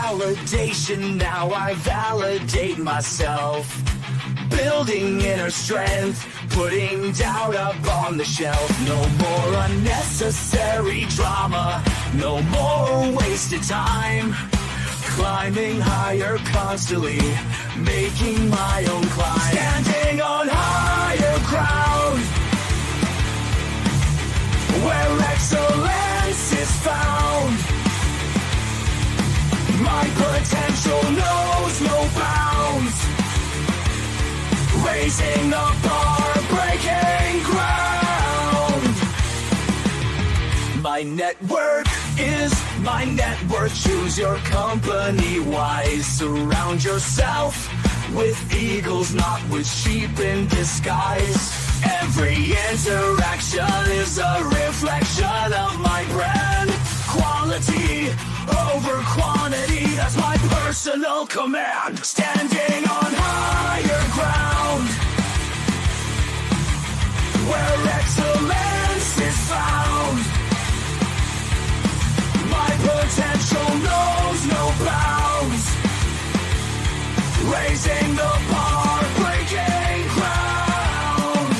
validation, now I validate myself. Building inner strength, putting doubt up on the shelf. No more unnecessary drama, no more wasted time. Climbing higher constantly, making my own climb. Standing on higher ground, where excellence is found. My potential knows no bounds. Raising the bar, breaking ground. My network is my net worth. Choose your company wise. Surround yourself with eagles, not with sheep in disguise. Every interaction is a reflection of my brand. Quality over quantity, that's my personal command. Standing on higher ground, where excellence is found. My potential knows no bounds. Raising the bar, breaking ground.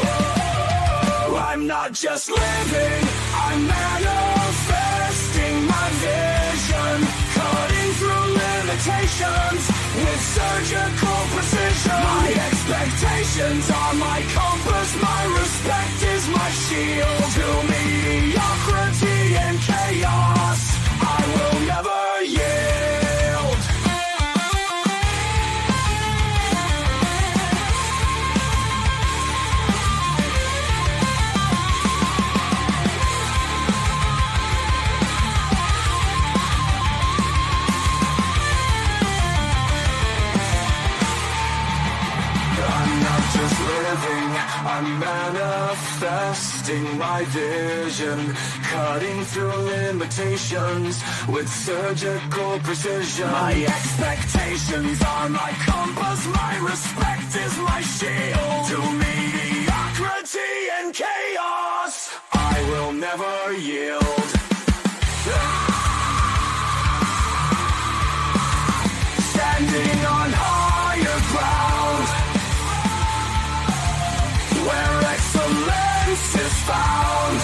Whoa. I'm not just living, I'm manifesting my vision. Cutting through limitations with surgical precision. My expectations are my compass, my respect is my shield. To mediocrity and chaos, I will never yield. I'm manifesting my vision, cutting through limitations with surgical precision. My expectations are my compass, my respect is my shield. To mediocrity and chaos, I will never yield. Standing on higher ground, where excellence is found.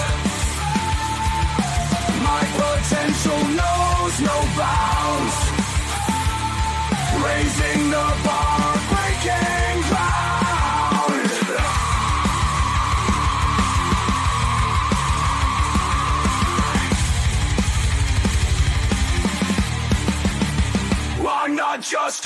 My potential knows no bounds. Raising the bar, breaking ground. I'm not just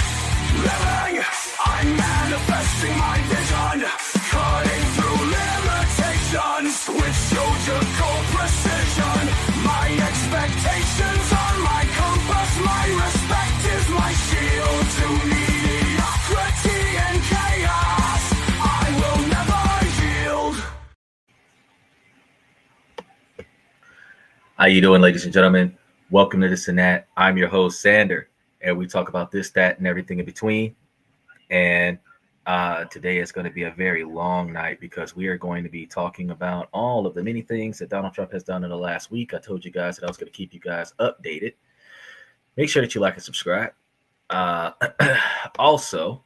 living, I'm manifesting my vision. Cutting through limitations with surgical precision. My expectations are my compass, my respect is my shield. To mediocrity and chaos, I will never yield. How you doing, ladies and gentlemen? Welcome to This and That. I'm your host, Sander, and we talk about this, that, and everything in between. And today is going to be a very long night because we are going to be talking about all of the many things that Donald Trump has done in the last week. I told you guys that I was going to keep you guys updated. Make sure that you like and subscribe. Also,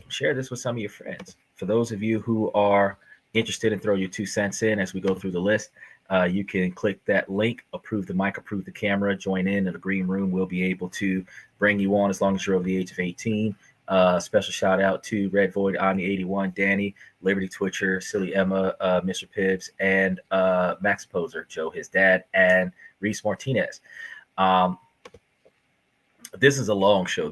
share this with some of your friends. For those of you who are interested in throwing your 2 cents in as we go through the list, you can click that link, approve the mic, approve the camera, join in the green room. We'll be able to bring you on as long as you're over the age of 18. Special shout out to Red Void, Omni81, Danny, Liberty Twitcher, Silly Emma, Mr. Pibbs, and Max Poser, Joe, his dad, and Reese Martinez. This is a long show.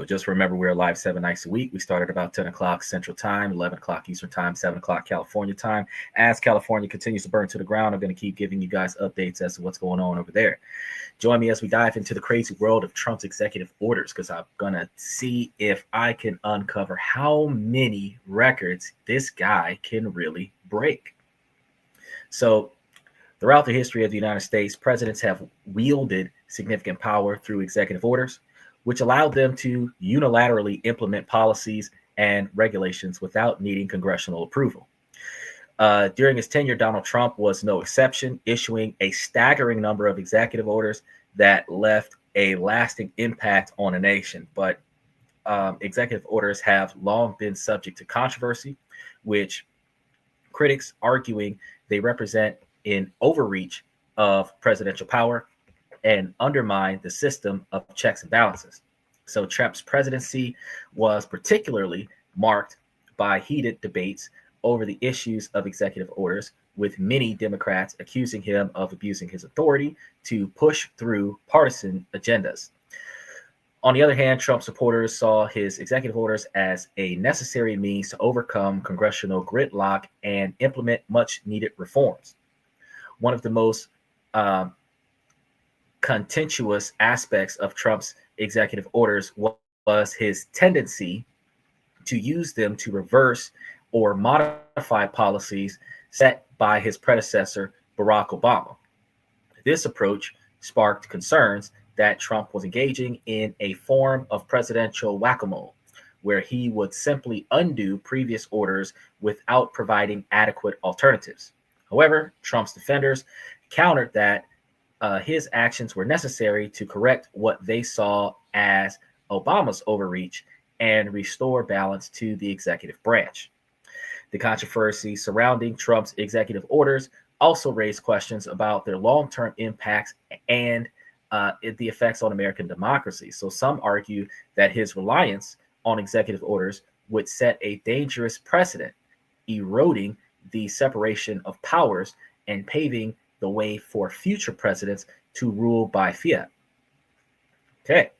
Just remember, we're live 7 nights a week. We start at about 10 o'clock Central Time, 11 o'clock Eastern Time, 7 o'clock California time. As California continues to burn to the ground, I'm going to keep giving you guys updates as to what's going on over there. Join me as we dive into the crazy world of Trump's executive orders, because I'm going to see if I can uncover how many records this guy can really break. So, throughout the history of the United States, presidents have wielded significant power through executive orders, which allowed them to unilaterally implement policies and regulations without needing congressional approval. During his tenure, Donald Trump was no exception, issuing a staggering number of executive orders that left a lasting impact on a nation. But executive orders have long been subject to controversy, which critics arguing they represent an overreach of presidential power and undermine the system of checks and balances. So Trump's presidency was particularly marked by heated debates over the issues of executive orders, with many Democrats accusing him of abusing his authority to push through partisan agendas. On the other hand, Trump supporters saw his executive orders as a necessary means to overcome congressional gridlock and implement much needed reforms. One of the most contentious aspects of Trump's executive orders was his tendency to use them to reverse or modify policies set by his predecessor, Barack Obama. This approach sparked concerns that Trump was engaging in a form of presidential whack-a-mole, where he would simply undo previous orders without providing adequate alternatives. However, Trump's defenders countered that his actions were necessary to correct what they saw as Obama's overreach and restore balance to the executive branch. The controversy surrounding Trump's executive orders also raised questions about their long-term impacts and the effects on American democracy. So some argue that his reliance on executive orders would set a dangerous precedent, eroding the separation of powers and paving the way for future presidents to rule by fiat. Okay.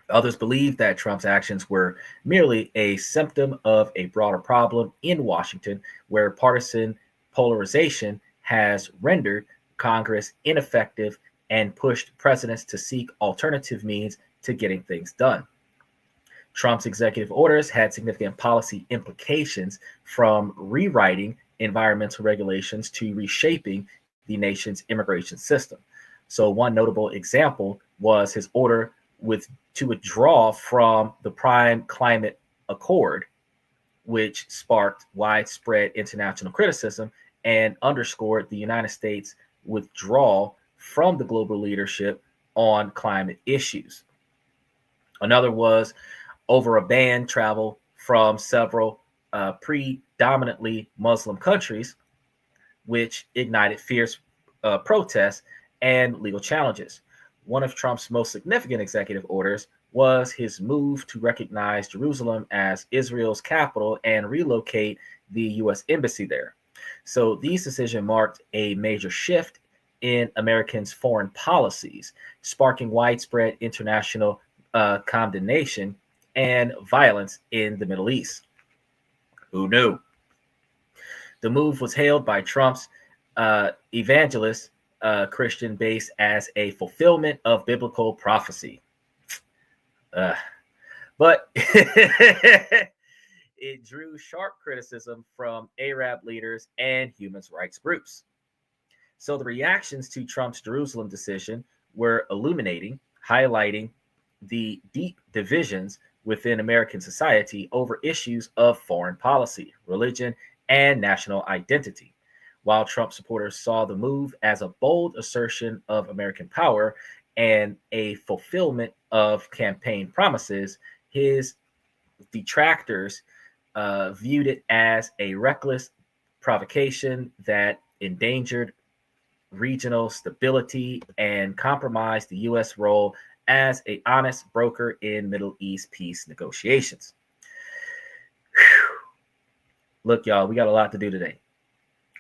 Others believe that Trump's actions were merely a symptom of a broader problem in Washington, where partisan polarization has rendered Congress ineffective and pushed presidents to seek alternative means to getting things done. Trump's executive orders had significant policy implications, from rewriting environmental regulations to reshaping the nation's immigration system. So one notable example was his order to withdraw from the Prime Climate Accord, which sparked widespread international criticism and underscored the United States' withdrawal from the global leadership on climate issues. Another was over a ban travel from several predominantly Muslim countries, which ignited fierce protests and legal challenges. One of Trump's most significant executive orders was his move to recognize Jerusalem as Israel's capital and relocate the U.S. embassy there. So these decisions marked a major shift in Americans' foreign policies, sparking widespread international condemnation and violence in the Middle East. Who knew? The move was hailed by Trump's evangelist Christian base as a fulfillment of biblical prophecy. But it drew sharp criticism from Arab leaders and human rights groups. So the reactions to Trump's Jerusalem decision were illuminating, highlighting the deep divisions within American society over issues of foreign policy, religion, and national identity. While Trump supporters saw the move as a bold assertion of American power and a fulfillment of campaign promises, his detractors viewed it as a reckless provocation that endangered regional stability and compromised the U.S. role as an honest broker in Middle East peace negotiations. Whew. Look, y'all, we got a lot to do today.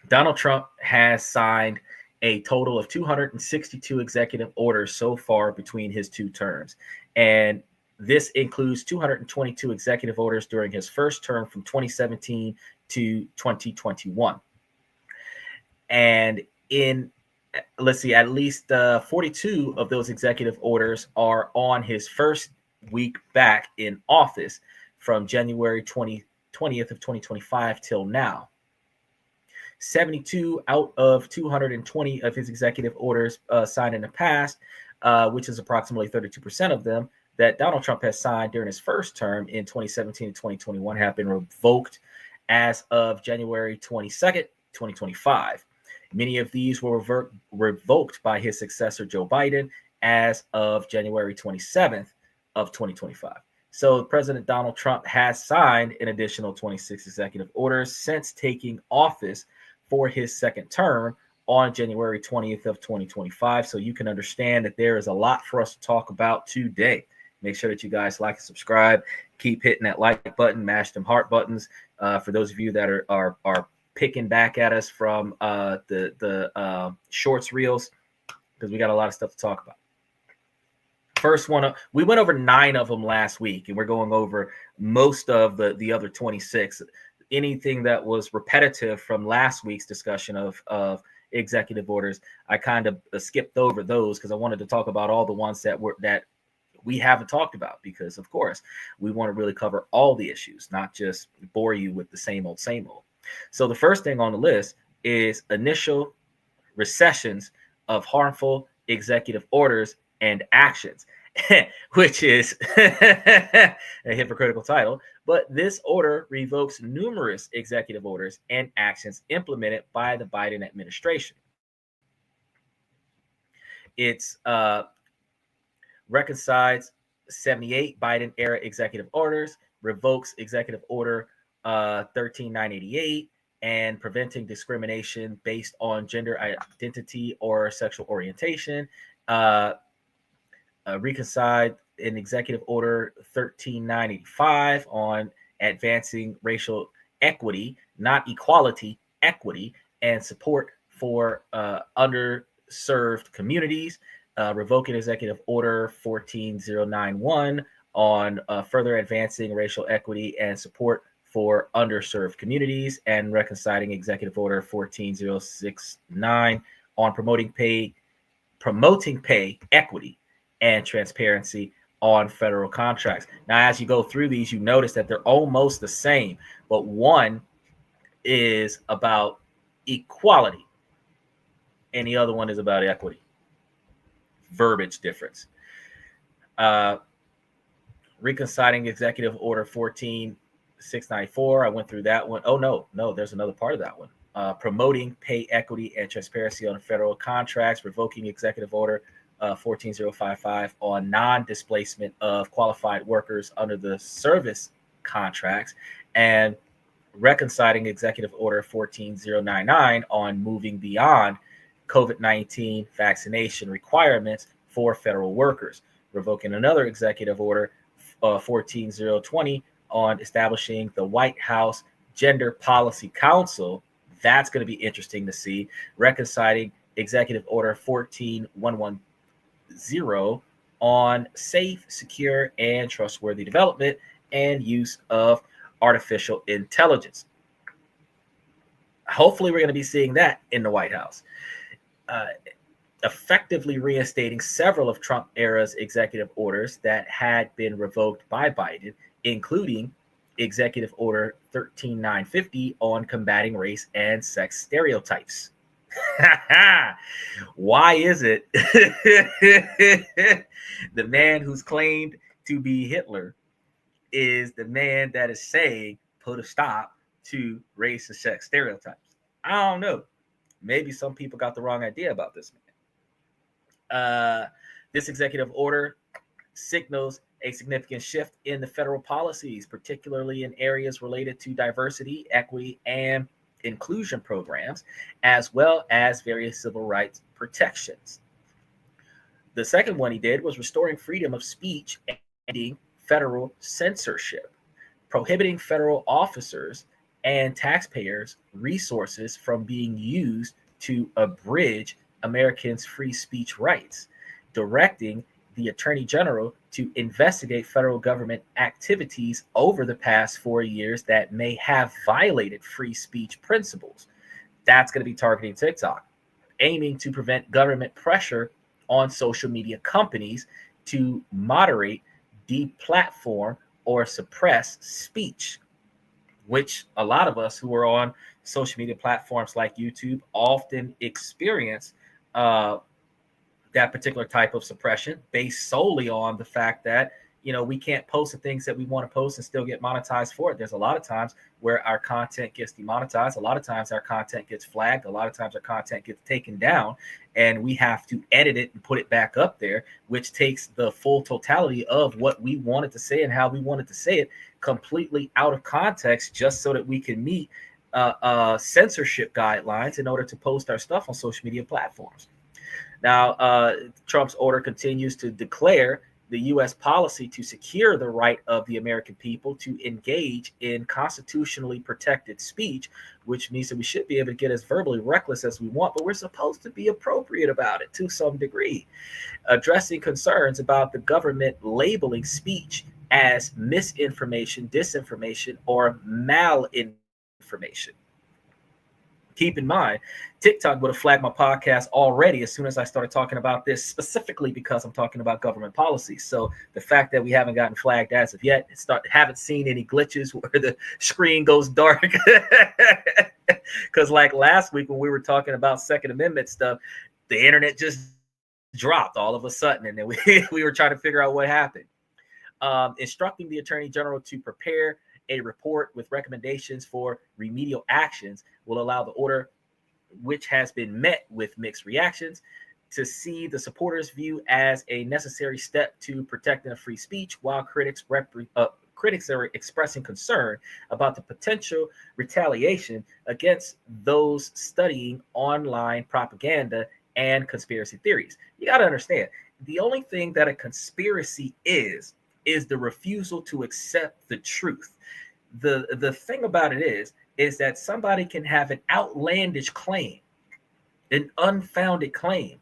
Donald Trump has signed a total of 262 executive orders so far between his two terms. And this includes 222 executive orders during his first term from 2017 to 2021. And at least 42 of those executive orders are on his first week back in office from January 20th of 2025 till now. 72 out of 220 of his executive orders signed in the past, which is approximately 32% of them that Donald Trump has signed during his first term in 2017 and 2021, have been revoked as of January 22nd, 2025. Many of these were revoked by his successor, Joe Biden, as of January 27th of 2025. So President Donald Trump has signed an additional 26 executive orders since taking office for his second term on January 20th of 2025. So you can understand that there is a lot for us to talk about today. Make sure that you guys like and subscribe. Keep hitting that like button, mash them heart buttons. For those of you that are picking back at us from the shorts reels, because we got a lot of stuff to talk about. First one, we went over 9 of them last week, and we're going over most of the other 26. Anything that was repetitive from last week's discussion of executive orders, I kind of skipped over those because I wanted to talk about all the ones that we haven't talked about, because of course we want to really cover all the issues, not just bore you with the same old. So the first thing on the list is initial recessions of harmful executive orders and actions, which is a hypocritical title, but this order revokes numerous executive orders and actions implemented by the Biden administration. It's reconciles 78 Biden era executive orders, revokes executive order 13988, and preventing discrimination based on gender identity or sexual orientation. Reconciled in executive order 13985 on advancing racial equity, not equality, equity, and support for underserved communities. Revoking executive order 14091 on further advancing racial equity and support for underserved communities, and reconciling executive order 14069 on promoting pay equity and transparency on federal contracts. Now, as you go through these, you notice that they're almost the same, but one is about equality and the other one is about equity. Verbiage difference. Reconciling executive order 14694. I went through that one. Oh, no, there's another part of that one. Promoting pay equity and transparency on federal contracts, revoking executive order 14055 on non-displacement of qualified workers under the service contracts, and reconciling executive order 14099 on moving beyond COVID-19 vaccination requirements for federal workers, revoking another executive order 14020 on establishing the White House Gender Policy Council. That's going to be interesting to see. Reconciling executive order 14110 on safe, secure, and trustworthy development and use of artificial intelligence. Hopefully, we're going to be seeing that in the White House. Effectively reinstating several of Trump era's executive orders that had been revoked by Biden, including executive order 13950 on combating race and sex stereotypes. Why is it the man who's claimed to be Hitler is the man that is saying put a stop to race and sex stereotypes? I don't know. Maybe some people got the wrong idea about this man. This executive order signals a significant shift in the federal policies, particularly in areas related to diversity, equity, and inclusion programs, as well as various civil rights protections. The second one he did was restoring freedom of speech and ending federal censorship, prohibiting federal officers and taxpayers' resources from being used to abridge Americans' free speech rights, directing the Attorney General to investigate federal government activities over the past 4 years that may have violated free speech principles. That's going to be targeting TikTok, aiming to prevent government pressure on social media companies to moderate, deplatform, or suppress speech, which a lot of us who are on social media platforms like YouTube often experience that particular type of suppression based solely on the fact that we can't post the things that we want to post and still get monetized for it. There's a lot of times where our content gets demonetized. A lot of times our content gets flagged. A lot of times our content gets taken down, and we have to edit it and put it back up there, which takes the full totality of what we wanted to say and how we wanted to say it completely out of context, just so that we can meet censorship guidelines in order to post our stuff on social media platforms. Now, Trump's order continues to declare the U.S. policy to secure the right of the American people to engage in constitutionally protected speech, which means that we should be able to get as verbally reckless as we want, but we're supposed to be appropriate about it to some degree. Addressing concerns about the government labeling speech as misinformation, disinformation, or malinformation. Keep in mind, TikTok would have flagged my podcast already as soon as I started talking about this, specifically because I'm talking about government policies. So the fact that we haven't gotten flagged as of yet, haven't seen any glitches where the screen goes dark. Because like last week when we were talking about Second Amendment stuff, the internet just dropped all of a sudden, and then we were trying to figure out what happened. Instructing the Attorney General to prepare a report with recommendations for remedial actions will allow the order, which has been met with mixed reactions, to see the supporters' view as a necessary step to protecting free speech, while critics are expressing concern about the potential retaliation against those studying online propaganda and conspiracy theories. You got to understand, the only thing that a conspiracy is the refusal to accept the truth. The thing about it is that somebody can have an outlandish claim, an unfounded claim.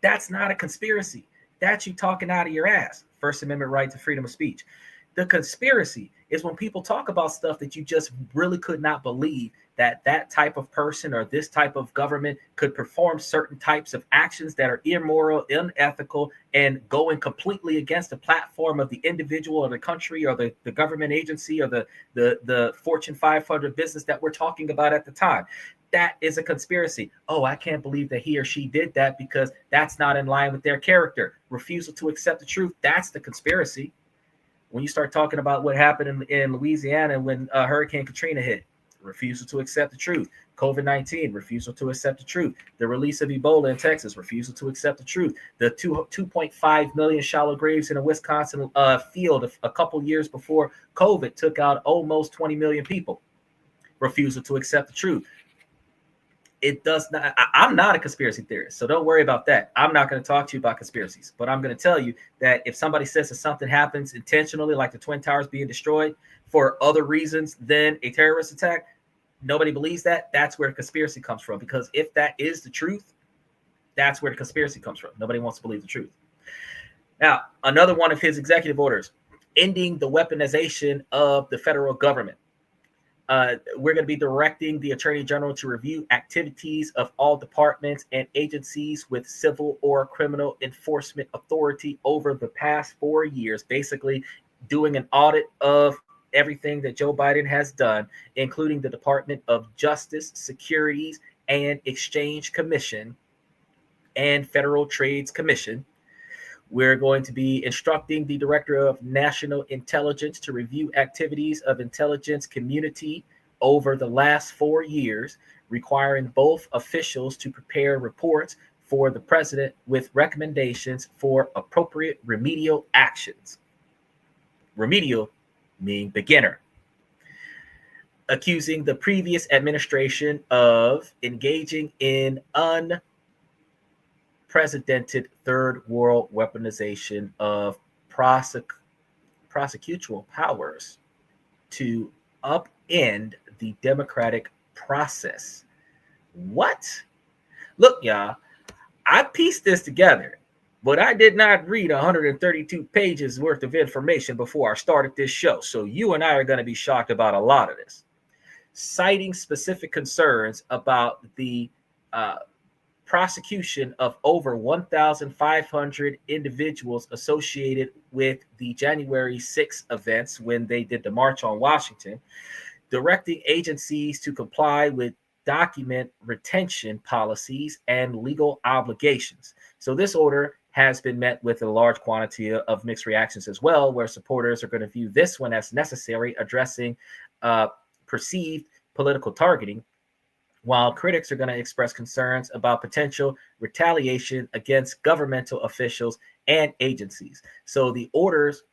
That's not a conspiracy. That's you talking out of your ass. First Amendment right to freedom of speech. The conspiracy is when people talk about stuff that you just really could not believe that type of person or this type of government could perform certain types of actions that are immoral, unethical, and going completely against the platform of the individual or the country or the government agency or the Fortune 500 business that we're talking about at the time. That is a conspiracy. Oh, I can't believe that he or she did that because that's not in line with their character. Refusal to accept the truth. That's the conspiracy. When you start talking about what happened in Louisiana when Hurricane Katrina hit, refusal to accept the truth. COVID-19, refusal to accept the truth. The release of Ebola in Texas, refusal to accept the truth. The 2.5 million shallow graves in a Wisconsin field a couple years before COVID took out almost 20 million people. Refusal to accept the truth. It does not. I'm not a conspiracy theorist, so don't worry about that. I'm not going to talk to you about conspiracies, but I'm going to tell you that if somebody says that something happens intentionally, like the Twin Towers being destroyed for other reasons than a terrorist attack, nobody believes that. That's where conspiracy comes from, because if that is the truth, that's where the conspiracy comes from. Nobody wants to believe the truth. Now, another one of his executive orders, ending the weaponization of the federal government. We're going to be directing the Attorney General to review activities of all departments and agencies with civil or criminal enforcement authority over the past 4 years, basically doing an audit of everything that Joe Biden has done, including the Department of Justice, Securities and Exchange Commission, and Federal Trades Commission. We're going to be instructing the Director of National Intelligence to review activities of intelligence community over the last 4 years, requiring both officials to prepare reports for the president with recommendations for appropriate remedial actions. Remedial meaning beginner. Accusing the previous administration of engaging in unprecedented third world weaponization of prosecutorial powers to upend the democratic process. What? Look, y'all, I pieced this together, but I did not read 132 pages worth of information before I started this show. So you and I are going to be shocked about a lot of this. Citing specific concerns about the prosecution of over 1,500 individuals associated with the January 6th events when they did the March on Washington, directing agencies to comply with document retention policies and legal obligations. So this order has been met with a large quantity of mixed reactions as well, where supporters are going to view this one as necessary, addressing perceived political targeting, while critics are going to express concerns about potential retaliation against governmental officials and agencies. So the order's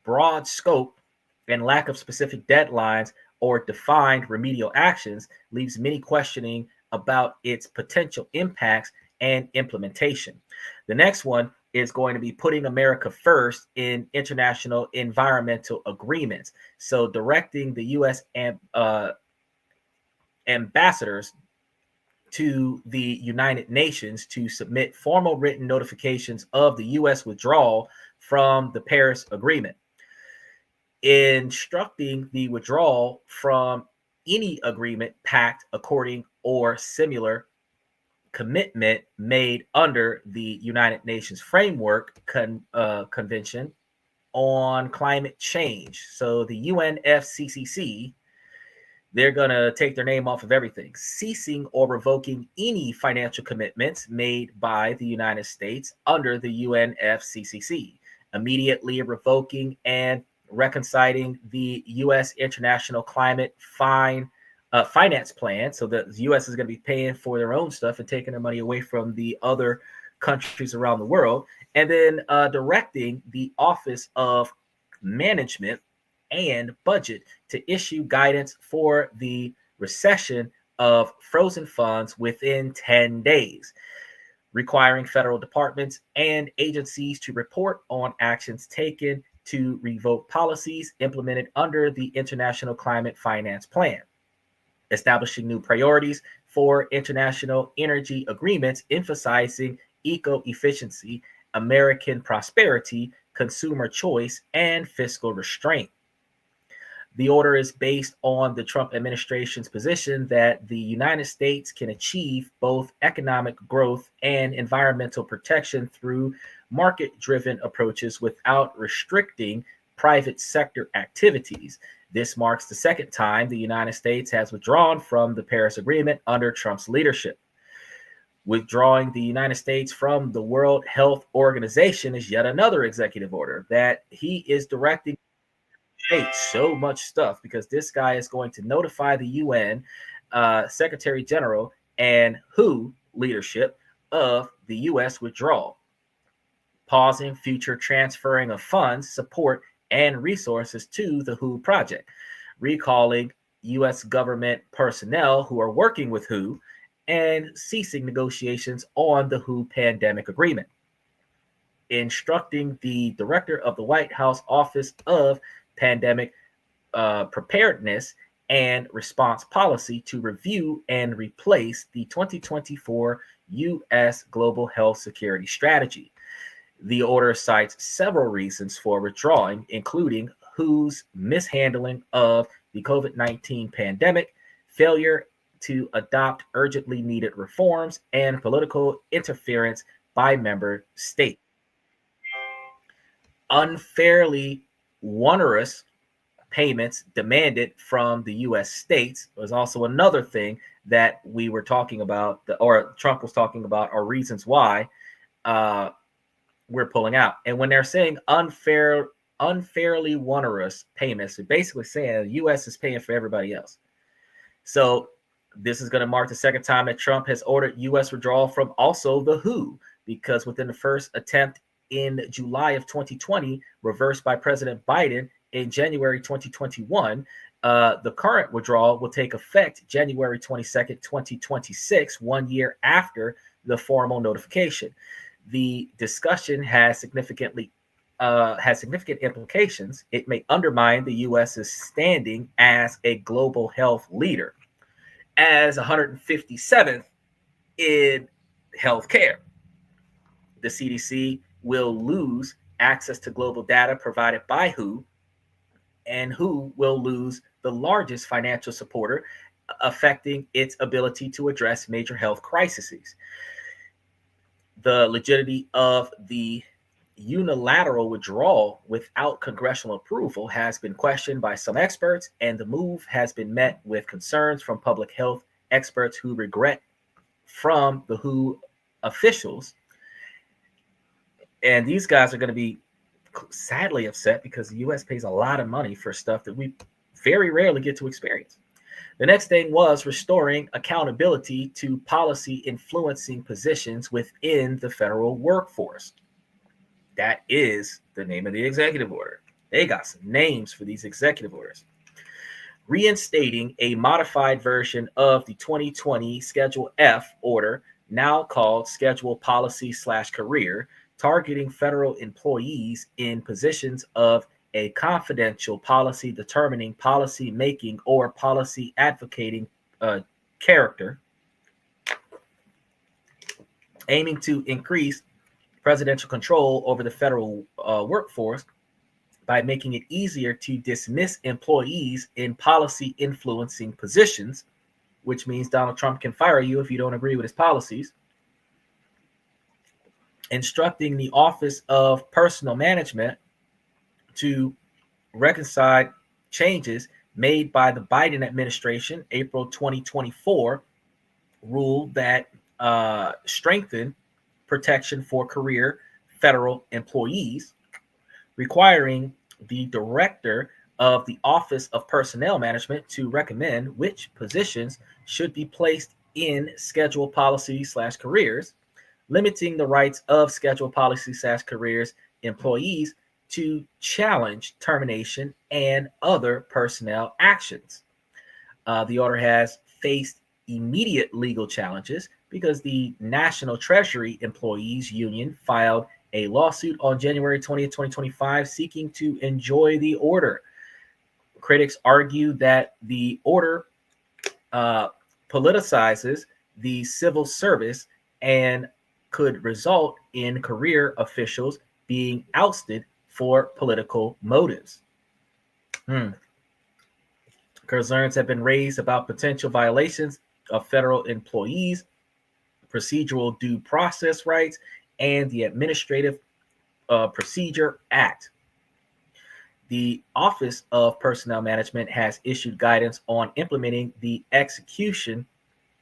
broad scope and lack of specific deadlines or defined remedial actions leaves many questioning about its potential impacts and implementation. The next one is going to be putting America first in international environmental agreements. So directing the U.S. ambassadors to the United Nations to submit formal written notifications of the U.S. withdrawal from the Paris Agreement, instructing the withdrawal from any agreement, pact, according, or similar commitment made under the United Nations Framework Convention on Climate Change. So the UNFCCC, they're going to take their name off of everything, ceasing or revoking any financial commitments made by the United States under the UNFCCC, immediately revoking and reconciling the U.S. International Climate Finance Plan. So the U.S. is going to be paying for their own stuff and taking their money away from the other countries around the world. And then directing the Office of Management and Budget to issue guidance for the recession of frozen funds within 10 days, requiring federal departments and agencies to report on actions taken to revoke policies implemented under the International Climate Finance Plan, establishing new priorities for international energy agreements, emphasizing eco-efficiency, American prosperity, consumer choice, and fiscal restraint. The order is based on the Trump administration's position that the United States can achieve both economic growth and environmental protection through market-driven approaches without restricting private sector activities. This marks the second time the United States has withdrawn from the Paris Agreement under Trump's leadership. Withdrawing the United States from the World Health Organization is yet another executive order that he is directing so much stuff, because this guy is going to notify the UN Secretary General and WHO leadership of the U.S. withdrawal, pausing future transferring of funds, support, and resources to the WHO project, recalling U.S. government personnel who are working with WHO, and ceasing negotiations on the WHO pandemic agreement, instructing the director of the White House Office of Pandemic Preparedness and Response Policy to review and replace the 2024 U.S. Global Health Security Strategy. The order cites several reasons for withdrawing, including WHO's mishandling of the COVID-19 pandemic, failure to adopt urgently needed reforms, and political interference by member states. Unfairly onerous payments demanded from the U.S. states was also another thing that we were talking about, or Trump was talking about, are reasons why we're pulling out. And when they're saying unfairly onerous payments, they're basically saying the U.S. is paying for everybody else. So this is going to mark the second time that Trump has ordered U.S. withdrawal from also the WHO, because within the first attempt in July of 2020, reversed by President Biden in January 2021, the current withdrawal will take effect January 22nd, 2026, 1 year after the formal notification. The discussion has significant implications. It may undermine the U.S.'s standing as a global health leader, as 157th in healthcare. The CDC will lose access to global data provided by WHO, and WHO will lose the largest financial supporter, affecting its ability to address major health crises. The legitimacy of the unilateral withdrawal without congressional approval has been questioned by some experts, and the move has been met with concerns from public health experts who regret from the WHO officials And these guys are going to be sadly upset because the U.S. pays a lot of money for stuff that we very rarely get to experience. The next thing was restoring accountability to policy influencing positions within the federal workforce. That is the name of the executive order. They got some names for these executive orders. Reinstating a modified version of the 2020 Schedule F order, now called Schedule Policy/Career, targeting federal employees in positions of a confidential policy determining, policy making, or policy advocating character, aiming to increase presidential control over the federal workforce by making it easier to dismiss employees in policy influencing positions, which means Donald Trump can fire you if you don't agree with his policies. Instructing the Office of Personnel Management to reconcile changes made by the Biden administration, April 2024, rule that strengthened protection for career federal employees, requiring the director of the Office of Personnel Management to recommend which positions should be placed in schedule policy/careers, limiting the rights of schedule policy/careers employees to challenge termination and other personnel actions. The order has faced immediate legal challenges because the National Treasury Employees Union filed a lawsuit on January 20th, 2025, seeking to enjoy the order. Critics argue that the order politicizes the civil service and could result in career officials being ousted for political motives. Concerns have been raised about potential violations of federal employees' procedural due process rights and the Administrative Procedure Act. The Office of Personnel Management has issued guidance on implementing the execution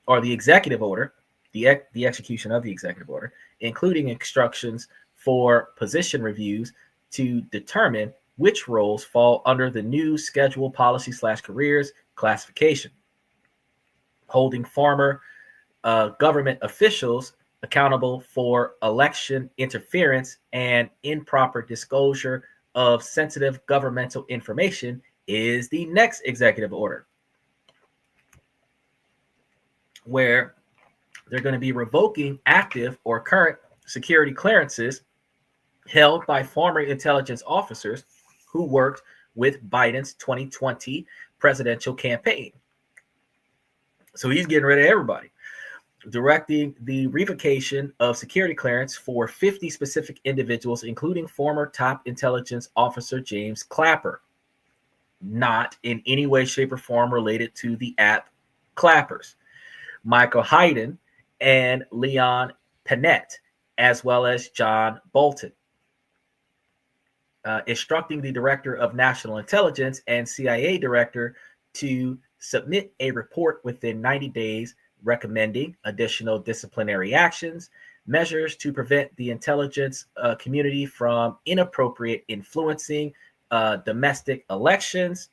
or the executive order, the execution of the executive order, including instructions for position reviews to determine which roles fall under the new schedule policy/careers classification, holding former government officials accountable for election interference and improper disclosure of sensitive governmental information is the next executive order, where they're going to be revoking active or current security clearances held by former intelligence officers who worked with Biden's 2020 presidential campaign. So he's getting rid of everybody. Directing the revocation of security clearance for 50 specific individuals, including former top intelligence officer James Clapper, not in any way, shape, or form related to the app Clappers, Michael Hayden, and Leon Panett, as well as John Bolton. Instructing the Director of National Intelligence and CIA Director to submit a report within 90 days recommending additional disciplinary actions, measures to prevent the intelligence community from inappropriate influencing domestic elections,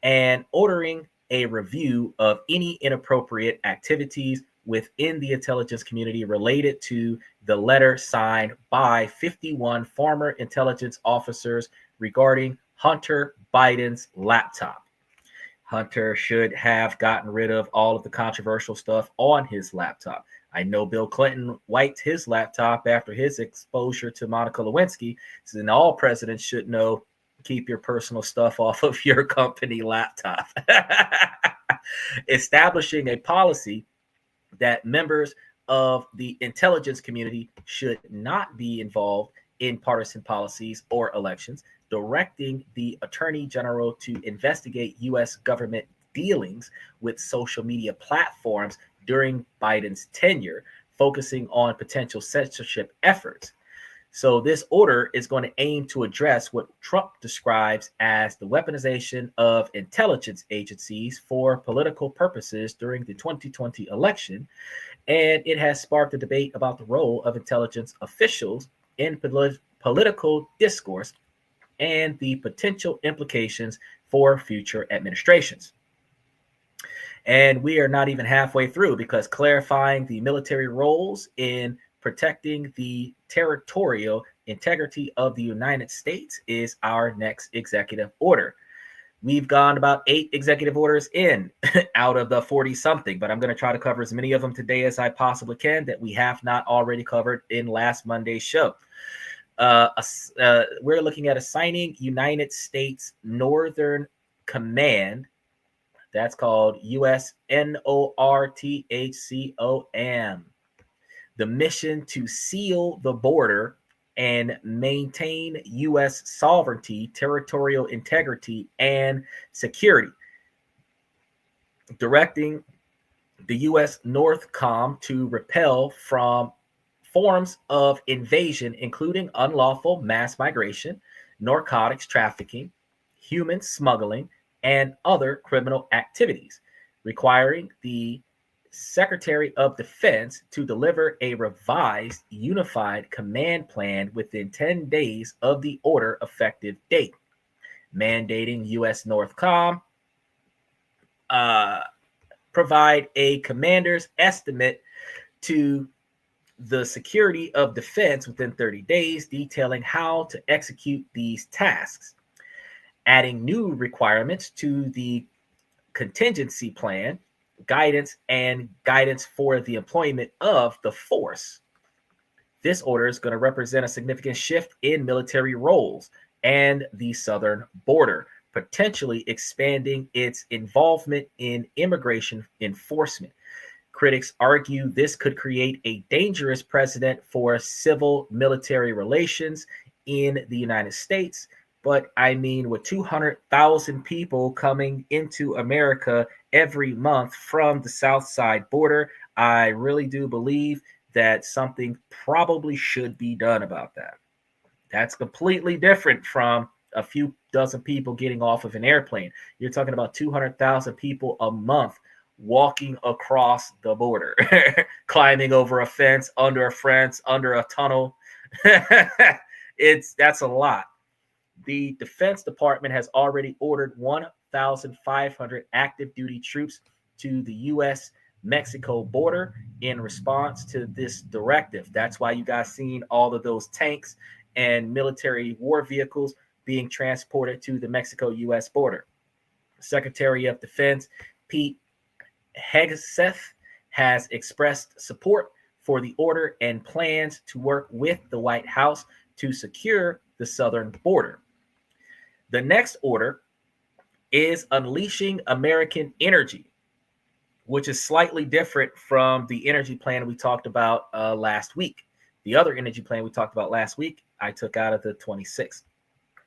and ordering a review of any inappropriate activities within the intelligence community related to the letter signed by 51 former intelligence officers regarding Hunter Biden's laptop. Hunter should have gotten rid of all of the controversial stuff on his laptop. I know Bill Clinton wiped his laptop after his exposure to Monica Lewinsky. So then all presidents should know, keep your personal stuff off of your company laptop. Establishing a policy that members of the intelligence community should not be involved in partisan policies or elections, directing the Attorney General to investigate U.S. government dealings with social media platforms during Biden's tenure, focusing on potential censorship efforts. So this order is going to aim to address what Trump describes as the weaponization of intelligence agencies for political purposes during the 2020 election. And it has sparked a debate about the role of intelligence officials in political discourse and the potential implications for future administrations. And we are not even halfway through, because clarifying the military roles in protecting the territorial integrity of the United States is our next executive order. We've gone about 8 executive orders in out of the 40 something, but I'm going to try to cover as many of them today as I possibly can that we have not already covered in last Monday's show. We're looking at assigning United States Northern Command. That's called USNORTHCOM. The mission to seal the border and maintain U.S. sovereignty, territorial integrity, and security. Directing the U.S. NORTHCOM to repel from forms of invasion, including unlawful mass migration, narcotics trafficking, human smuggling, and other criminal activities, requiring the Secretary of Defense to deliver a revised unified command plan within 10 days of the order effective date, mandating U.S. NORTHCOM provide a commander's estimate to the Secretary of Defense within 30 days, detailing how to execute these tasks, adding new requirements to the contingency plan, guidance for the employment of the force. This order is going to represent a significant shift in military roles and the southern border, potentially expanding its involvement in immigration enforcement. Critics argue this could create a dangerous precedent for civil-military relations in the United States. But I mean, with 200,000 people coming into America every month from the south side border, I really do believe that something probably should be done about that. That's completely different from a few dozen people getting off of an airplane. You're talking about 200,000 people a month walking across the border, climbing over a fence, under a tunnel. That's a lot. The Defense Department has already ordered 1,500 active duty troops to the U.S.-Mexico border in response to this directive. That's why you guys seen all of those tanks and military war vehicles being transported to the Mexico-U.S. border. Secretary of Defense Pete Hegseth has expressed support for the order and plans to work with the White House to secure the southern border. The next order is unleashing American energy, which is slightly different from the energy plan we talked about last week. The other energy plan we talked about last week, I took out of the 26th.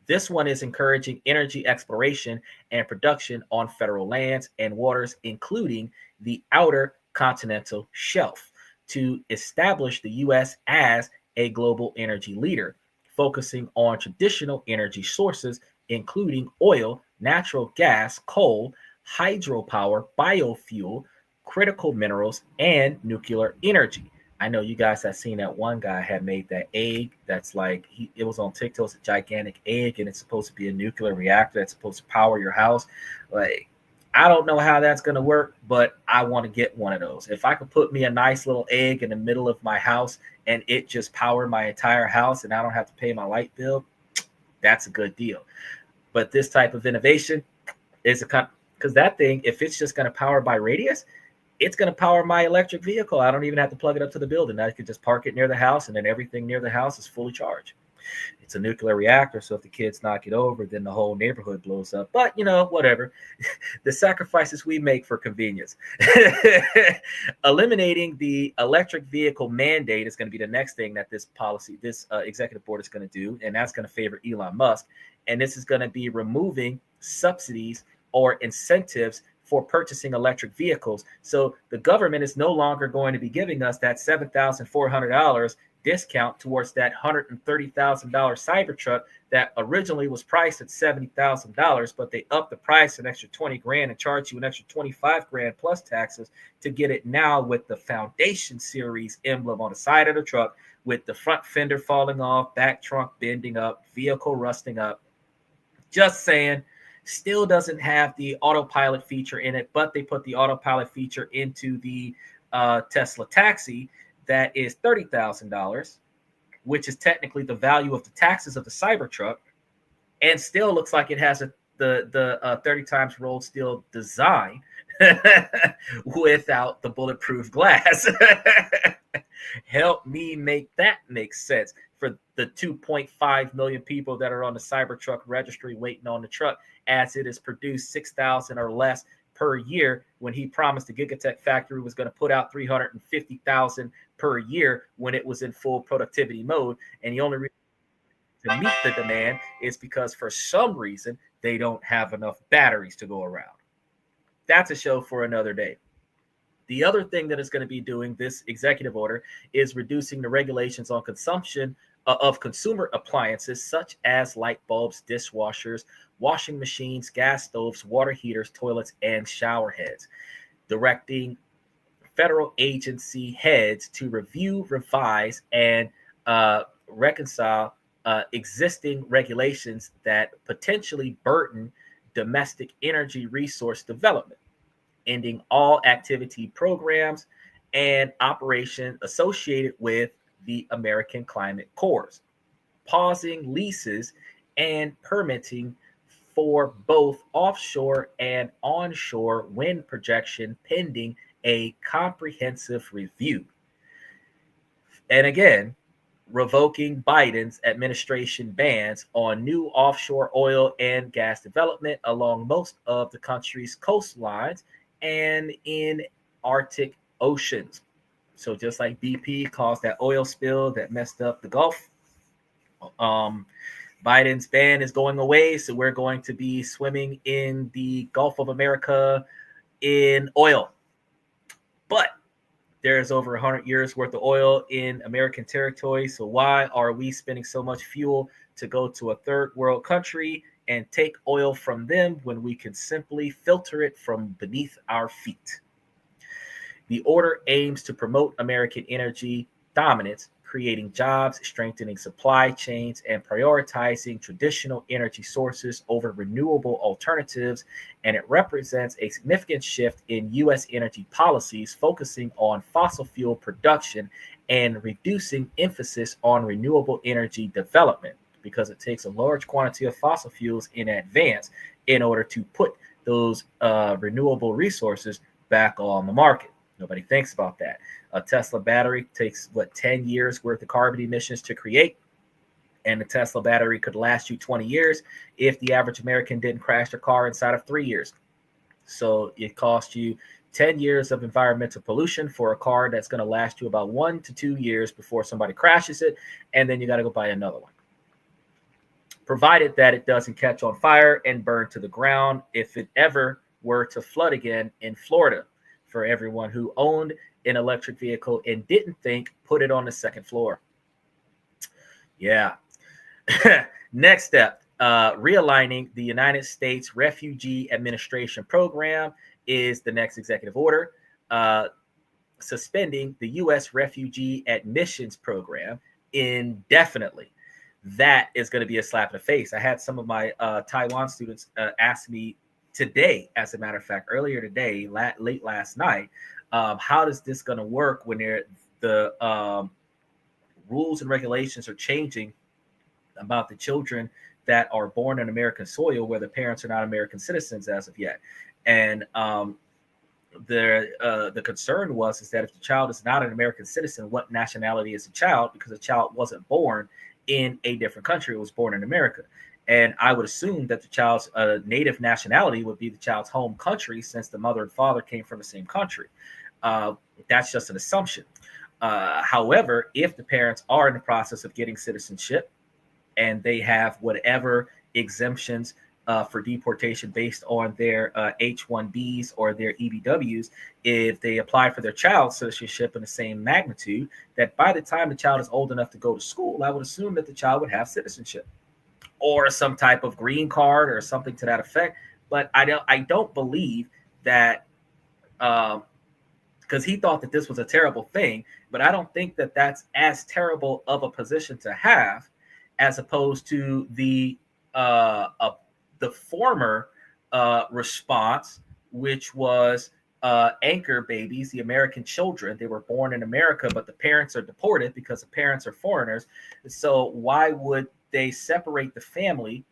This one is encouraging energy exploration and production on federal lands and waters, including the outer continental shelf, to establish the U.S. as a global energy leader, focusing on traditional energy sources, including oil, natural gas, coal, hydropower, biofuel, critical minerals, and nuclear energy. I know you guys have seen that one guy had made that egg that's like, it was on TikTok, it's a gigantic egg, and it's supposed to be a nuclear reactor that's supposed to power your house. Like, I don't know how that's going to work, but I want to get one of those. If I could put me a nice little egg in the middle of my house and it just powered my entire house and I don't have to pay my light bill, that's a good deal. But this type of innovation is because that thing, if it's just going to power by radius, it's going to power my electric vehicle. I don't even have to plug it up to the building. I could just park it near the house, and then everything near the house is fully charged. It's a nuclear reactor, so if the kids knock it over, then the whole neighborhood blows up. But, whatever. The sacrifices we make for convenience. Eliminating the electric vehicle mandate is going to be the next thing that this executive board is going to do, and that's going to favor Elon Musk. And this is going to be removing subsidies or incentives for purchasing electric vehicles. So the government is no longer going to be giving us that $7,400 discount towards that $130,000 Cybertruck that originally was priced at $70,000, but they upped the price an extra 20 grand and charged you an extra 25 grand plus taxes to get it now with the Foundation Series emblem on the side of the truck, with the front fender falling off, back trunk bending up, vehicle rusting up. Just saying, still doesn't have the autopilot feature in it, but they put the autopilot feature into the Tesla Taxi that is $30,000, which is technically the value of the taxes of the Cybertruck, and still looks like it has the 30 times rolled steel design without the bulletproof glass. Help me make that make sense for the 2.5 million people that are on the Cybertruck registry waiting on the truck, as it is produced 6,000 or less per year, when he promised the Gigatech factory was going to put out 350,000 per year when it was in full productivity mode. And the only reason to meet the demand is because for some reason they don't have enough batteries to go around. That's a show for another day. The other thing that is going to be doing, this executive order, is reducing the regulations on consumption of consumer appliances such as light bulbs, dishwashers, washing machines, gas stoves, water heaters, toilets, and shower heads, directing federal agency heads to review, revise, and reconcile existing regulations that potentially burden domestic energy resource development, ending all activity programs and operation associated with the American Climate Corps, pausing leases and permitting for both offshore and onshore wind projection pending a comprehensive review. And again, revoking Biden's administration bans on new offshore oil and gas development along most of the country's coastlines and in Arctic oceans. So just like BP caused that oil spill that messed up the Gulf, Biden's ban is going away. So we're going to be swimming in the Gulf of America in oil. But there's over 100 years worth of oil in American territory. So why are we spending so much fuel to go to a third world country and take oil from them when we can simply filter it from beneath our feet? The order aims to promote American energy dominance, creating jobs, strengthening supply chains, and prioritizing traditional energy sources over renewable alternatives. And it represents a significant shift in U.S. energy policies, focusing on fossil fuel production and reducing emphasis on renewable energy development, because it takes a large quantity of fossil fuels in advance in order to put those renewable resources back on the market. Nobody thinks about that. A Tesla battery takes, 10 years worth of carbon emissions to create? And the Tesla battery could last you 20 years if the average American didn't crash their car inside of 3 years. So it costs you 10 years of environmental pollution for a car that's going to last you about 1 to 2 years before somebody crashes it, and then you got to go buy another one, provided that it doesn't catch on fire and burn to the ground if it ever were to flood again in Florida. For everyone who owned an electric vehicle and didn't think, put it on the second floor. Yeah. Next step, realigning the United States Refugee Administration Program is the next executive order. Suspending the U.S. Refugee Admissions Program indefinitely. That is going to be a slap in the face. I had some of my Taiwan students ask me today, as a matter of fact, earlier today, late last night, how is this going to work when the rules and regulations are changing about the children that are born on American soil where the parents are not American citizens as of yet? And the concern is that if the child is not an American citizen, what nationality is the child? Because the child wasn't born in a different country, it was born in America. And I would assume that the child's native nationality would be the child's home country, since the mother and father came from the same country. That's just an assumption. However, if the parents are in the process of getting citizenship and they have whatever exemptions for deportation based on their H-1Bs or their EBWs, if they apply for their child citizenship in the same magnitude, that by the time the child is old enough to go to school, I would assume that the child would have citizenship or some type of green card or something to that effect. But I don't believe that, because he thought that this was a terrible thing, but I don't think that that's as terrible of a position to have as opposed to the former response, which was anchor babies, the American children. They were born in America, but the parents are deported because the parents are foreigners. So why would they separate the family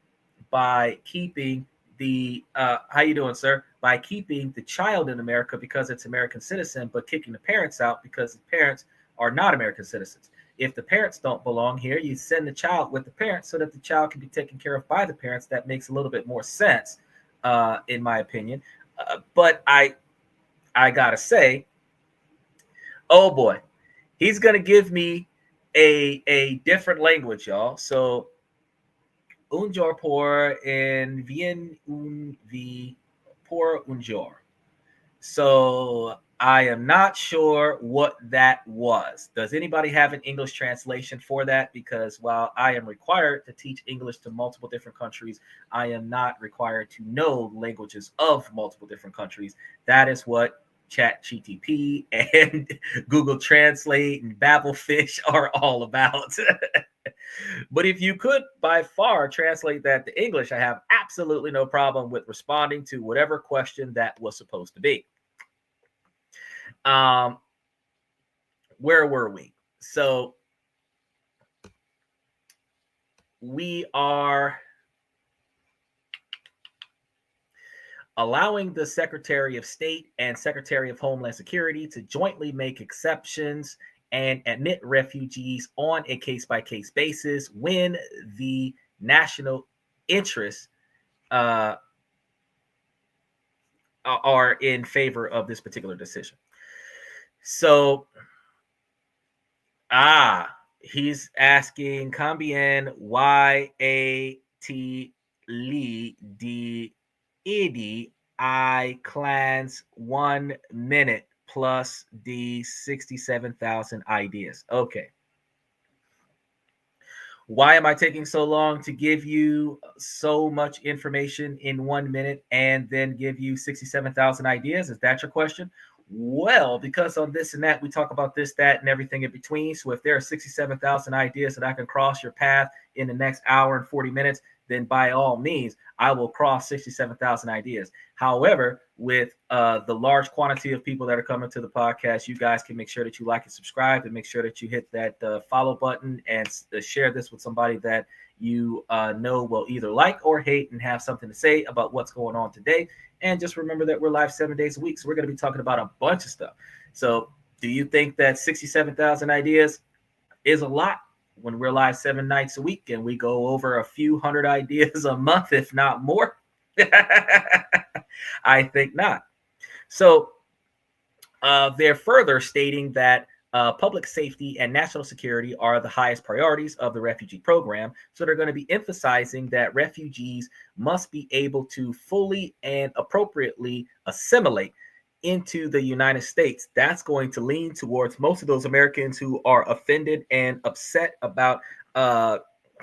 by keeping the how you doing, sir? By keeping the child in America because it's American citizen, but kicking the parents out because the parents are not American citizens. If the parents don't belong here, you send the child with the parents so that the child can be taken care of by the parents. That makes a little bit more sense, in my opinion. But I gotta say, oh boy, he's gonna give me a different language, y'all. So un jour pour en vien un vie pour un jour. So I am not sure what that was. Does anybody have an English translation for that? Because while I am required to teach English to multiple different countries, I am not required to know languages of multiple different countries. That is what ChatGTP and Google Translate and Babelfish are all about. But if you could by far translate that to English, I have absolutely no problem with responding to whatever question that was supposed to be. Where were we? So we are allowing the Secretary of State and Secretary of Homeland Security to jointly make exceptions and admit refugees on a case-by-case basis when the national interests are in favor of this particular decision. So, he's asking combien y a li di idi I clans 1 minute plus the 67,000 ideas. Okay. Why am I taking so long to give you so much information in 1 minute and then give you 67,000 ideas? Is that your question? Well, because on this and that, we talk about this, that, and everything in between. So if there are 67,000 ideas that I can cross your path in the next hour and 40 minutes, then by all means, I will cross 67,000 ideas. However, with the large quantity of people that are coming to the podcast, you guys can make sure that you like and subscribe, and make sure that you hit that follow button and share this with somebody that you know will either like or hate and have something to say about what's going on today. And just remember that we're live 7 days a week, so we're going to be talking about a bunch of stuff. So do you think that 67,000 ideas is a lot when we're live 7 nights a week and we go over a few hundred ideas a month, if not more? I think not. So they're further stating that public safety and national security are the highest priorities of the refugee program. So they're going to be emphasizing that refugees must be able to fully and appropriately assimilate into the United States. That's going to lean towards most of those Americans who are offended and upset about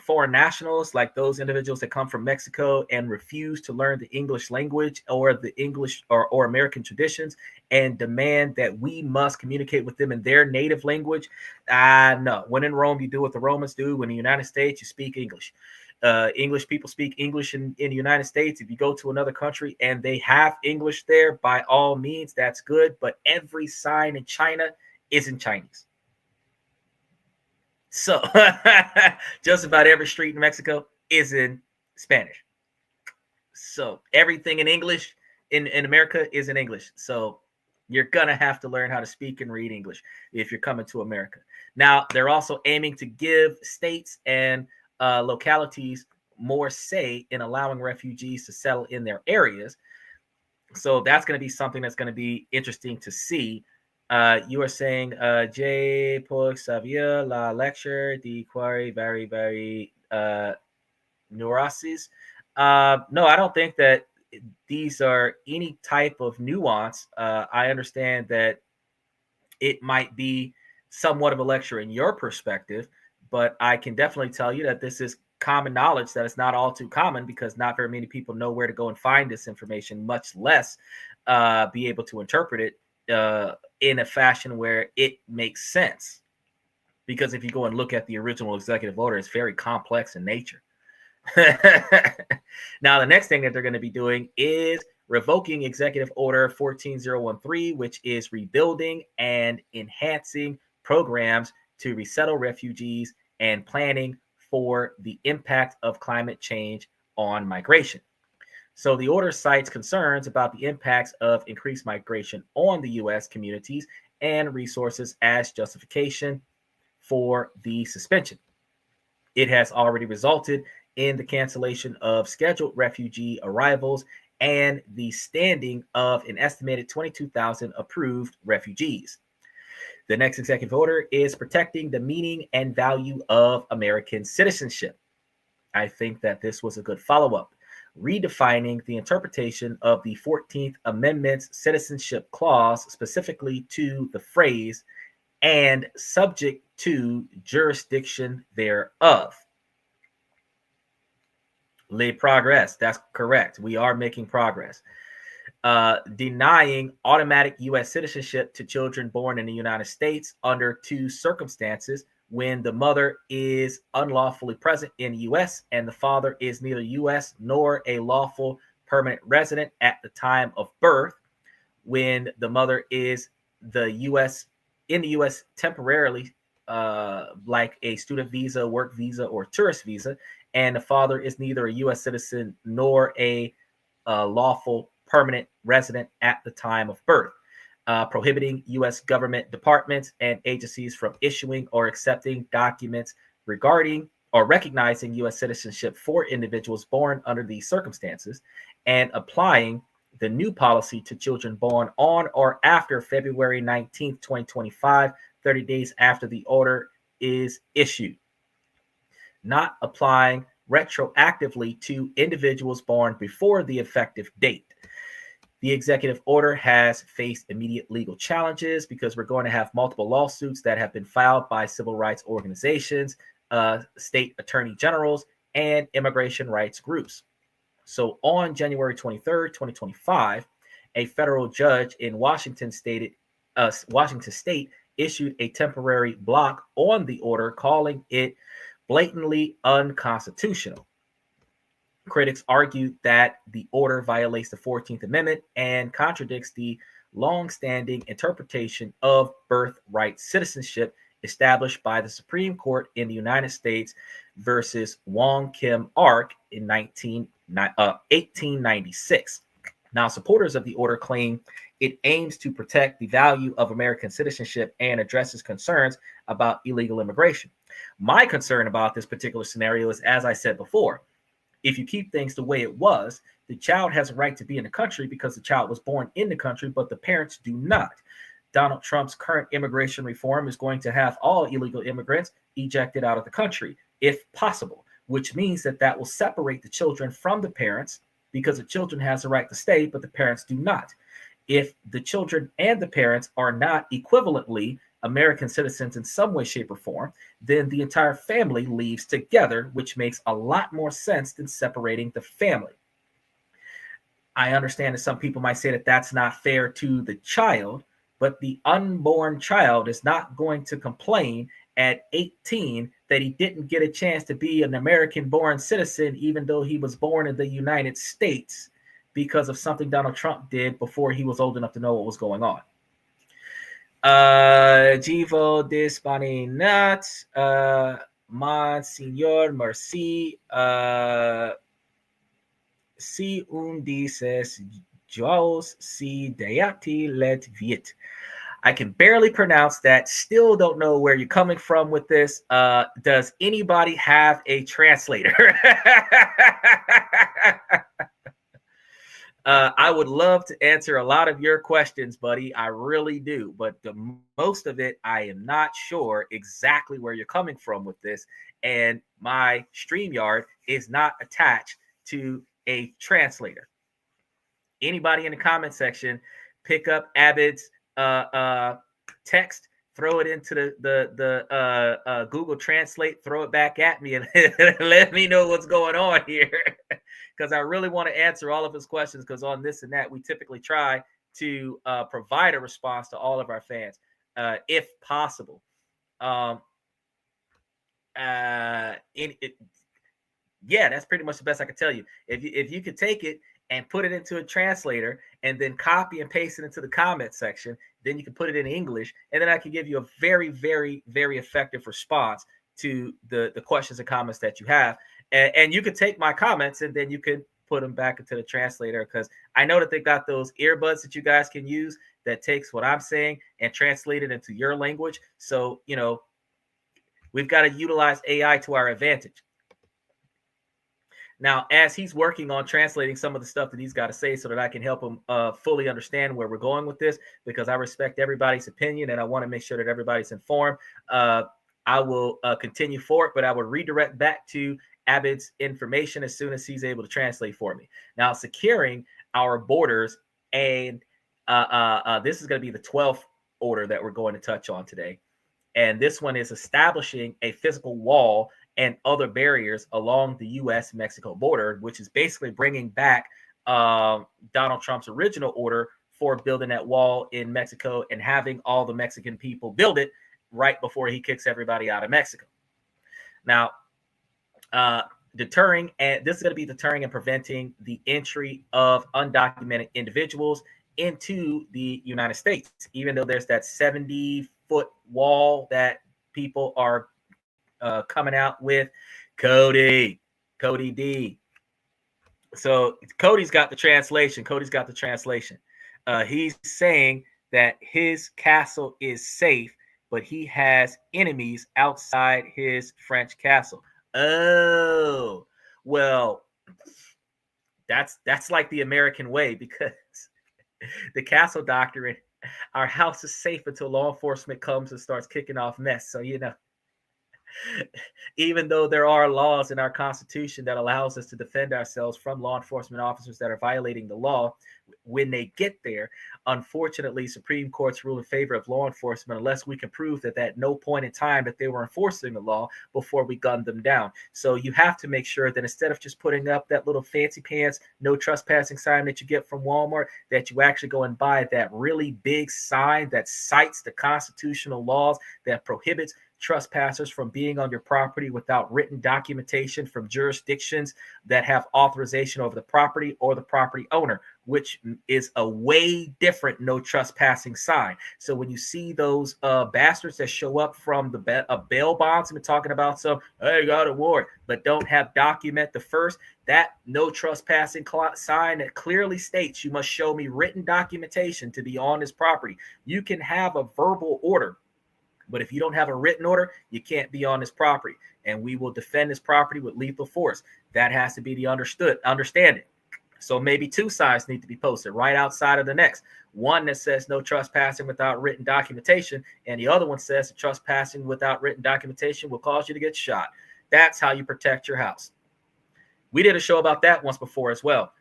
foreign nationals, like those individuals that come from Mexico and refuse to learn the English language or the English or American traditions and demand that we must communicate with them in their native language. No. When in Rome, you do what the Romans do. When in the United States, you speak English. English people speak English in the United States. If you go to another country and they have English there, by all means, that's good. But every sign in China is in Chinese. So just about every street in Mexico is in Spanish. So everything in English in America is in English. So you're going to have to learn how to speak and read English if you're coming to America. Now, they're also aiming to give states and localities more say in allowing refugees to settle in their areas. So that's going to be something that's going to be interesting to see. You are saying, J. Pour Xavier, la lecture, the query, very, very neurosis. No, I don't think that these are any type of nuance. I understand that it might be somewhat of a lecture in your perspective, but I can definitely tell you that this is common knowledge that it's not all too common, because not very many people know where to go and find this information, much less be able to interpret it in a fashion where it makes sense. Because if you go and look at the original executive order, it's very complex in nature. Now, the next thing that they're going to be doing is revoking Executive Order 14013, which is rebuilding and enhancing programs to resettle refugees and planning for the impact of climate change on migration. So the order cites concerns about the impacts of increased migration on the U.S. communities and resources as justification for the suspension. It has already resulted in the cancellation of scheduled refugee arrivals and the standing of an estimated 22,000 approved refugees. The next executive order is protecting the meaning and value of American citizenship. I think that this was a good follow-up, redefining the interpretation of the 14th Amendment's citizenship clause specifically to the phrase "and subject to jurisdiction thereof." Le progress. That's correct. We are making progress. Denying automatic U.S. citizenship to children born in the United States under two circumstances: when the mother is unlawfully present in the U.S. and the father is neither U.S. nor a lawful permanent resident at the time of birth; when the mother is the U.S. in the U.S. temporarily, like a student visa, work visa, or tourist visa, and the father is neither a U.S. citizen nor a lawful permanent resident at the time of birth. Prohibiting U.S. government departments and agencies from issuing or accepting documents regarding or recognizing U.S. citizenship for individuals born under these circumstances, and applying the new policy to children born on or after February 19th, 2025, 30 days after the order is issued. Not applying retroactively to individuals born before the effective date. The executive order has faced immediate legal challenges because we're going to have multiple lawsuits that have been filed by civil rights organizations, state attorney generals, and immigration rights groups. So on January 23rd, 2025, a federal judge in Washington State issued a temporary block on the order, calling it blatantly unconstitutional. Critics argued that the order violates the 14th Amendment and contradicts the long-standing interpretation of birthright citizenship established by the Supreme Court in the United States versus Wong Kim Ark in 1896. Now, supporters of the order claim it aims to protect the value of American citizenship and addresses concerns about illegal immigration. My concern about this particular scenario is, as I said before, if you keep things the way it was, the child has a right to be in the country because the child was born in the country, but the parents do not. Donald Trump's current immigration reform is going to have all illegal immigrants ejected out of the country, if possible, which means that will separate the children from the parents, because the children has a right to stay, but the parents do not. If the children and the parents are not equivalently American citizens in some way, shape, or form, then the entire family leaves together, which makes a lot more sense than separating the family. I understand that some people might say that that's not fair to the child, but the unborn child is not going to complain at 18 that he didn't get a chance to be an American-born citizen, even though he was born in the United States, because of something Donald Trump did before he was old enough to know what was going on. Jivo dispaninat, Monsignor Merci, si un dices Jaos si deati let viet. I can barely pronounce that. Still don't know where you're coming from with this. Does anybody have a translator? I would love to answer a lot of your questions, buddy. I really do. But most of it, I am not sure exactly where you're coming from with this. And my StreamYard is not attached to a translator. Anybody in the comment section, pick up Abed's text, throw it into the Google Translate, throw it back at me, and let me know what's going on here, because I really want to answer all of his questions, because on this and that, we typically try to provide a response to all of our fans, if possible. Yeah, that's pretty much the best I can tell you. If you could take it and put it into a translator and then copy and paste it into the comment section, then you can put it in English, and then I can give you a very, very, very effective response to the questions and comments that you have. And you could take my comments and then you could put them back into the translator, because I know that they got those earbuds that you guys can use that takes what I'm saying and translate it into your language. So, we've got to utilize AI to our advantage. Now, as he's working on translating some of the stuff that he's got to say so that I can help him fully understand where we're going with this, because I respect everybody's opinion and I want to make sure that everybody's informed, I will continue forward, but I will redirect back to Abed's information as soon as he's able to translate for me. Now, securing our borders, and this is going to be the 12th order that we're going to touch on today. And this one is establishing a physical wall and other barriers along the U.S.-Mexico border, which is basically bringing back Donald Trump's original order for building that wall in Mexico and having all the Mexican people build it right before he kicks everybody out of Mexico. Now, deterring, and this is going to be deterring and preventing the entry of undocumented individuals into the United States, even though there's that 70-foot wall that people are coming out with. Cody D. So Cody's got the translation. He's saying that his castle is safe, but he has enemies outside his French castle. Oh, well, that's like the American way, because the castle doctrine, our house is safe until law enforcement comes and starts kicking off mess. So, even though there are laws in our Constitution that allows us to defend ourselves from law enforcement officers that are violating the law, when they get there, unfortunately, Supreme Court's rule in favor of law enforcement, unless we can prove that at no point in time that they were enforcing the law before we gunned them down. So you have to make sure that instead of just putting up that little fancy pants, no trespassing sign that you get from Walmart, that you actually go and buy that really big sign that cites the constitutional laws that prohibits trespassers from being on your property without written documentation from jurisdictions that have authorization over the property or the property owner, which is a way different no trespassing sign. So when you see those bastards that show up from the bail bonds, I've been talking about some, hey, got a warrant, but don't have document the first, that no trespassing sign that clearly states you must show me written documentation to be on this property. You can have a verbal order, but if you don't have a written order, you can't be on this property, and we will defend this property with lethal force. That has to be the understanding. So maybe two signs need to be posted right outside of the next. One that says no trespassing without written documentation, and the other one says trespassing without written documentation will cause you to get shot. That's how you protect your house. We did a show about that once before as well.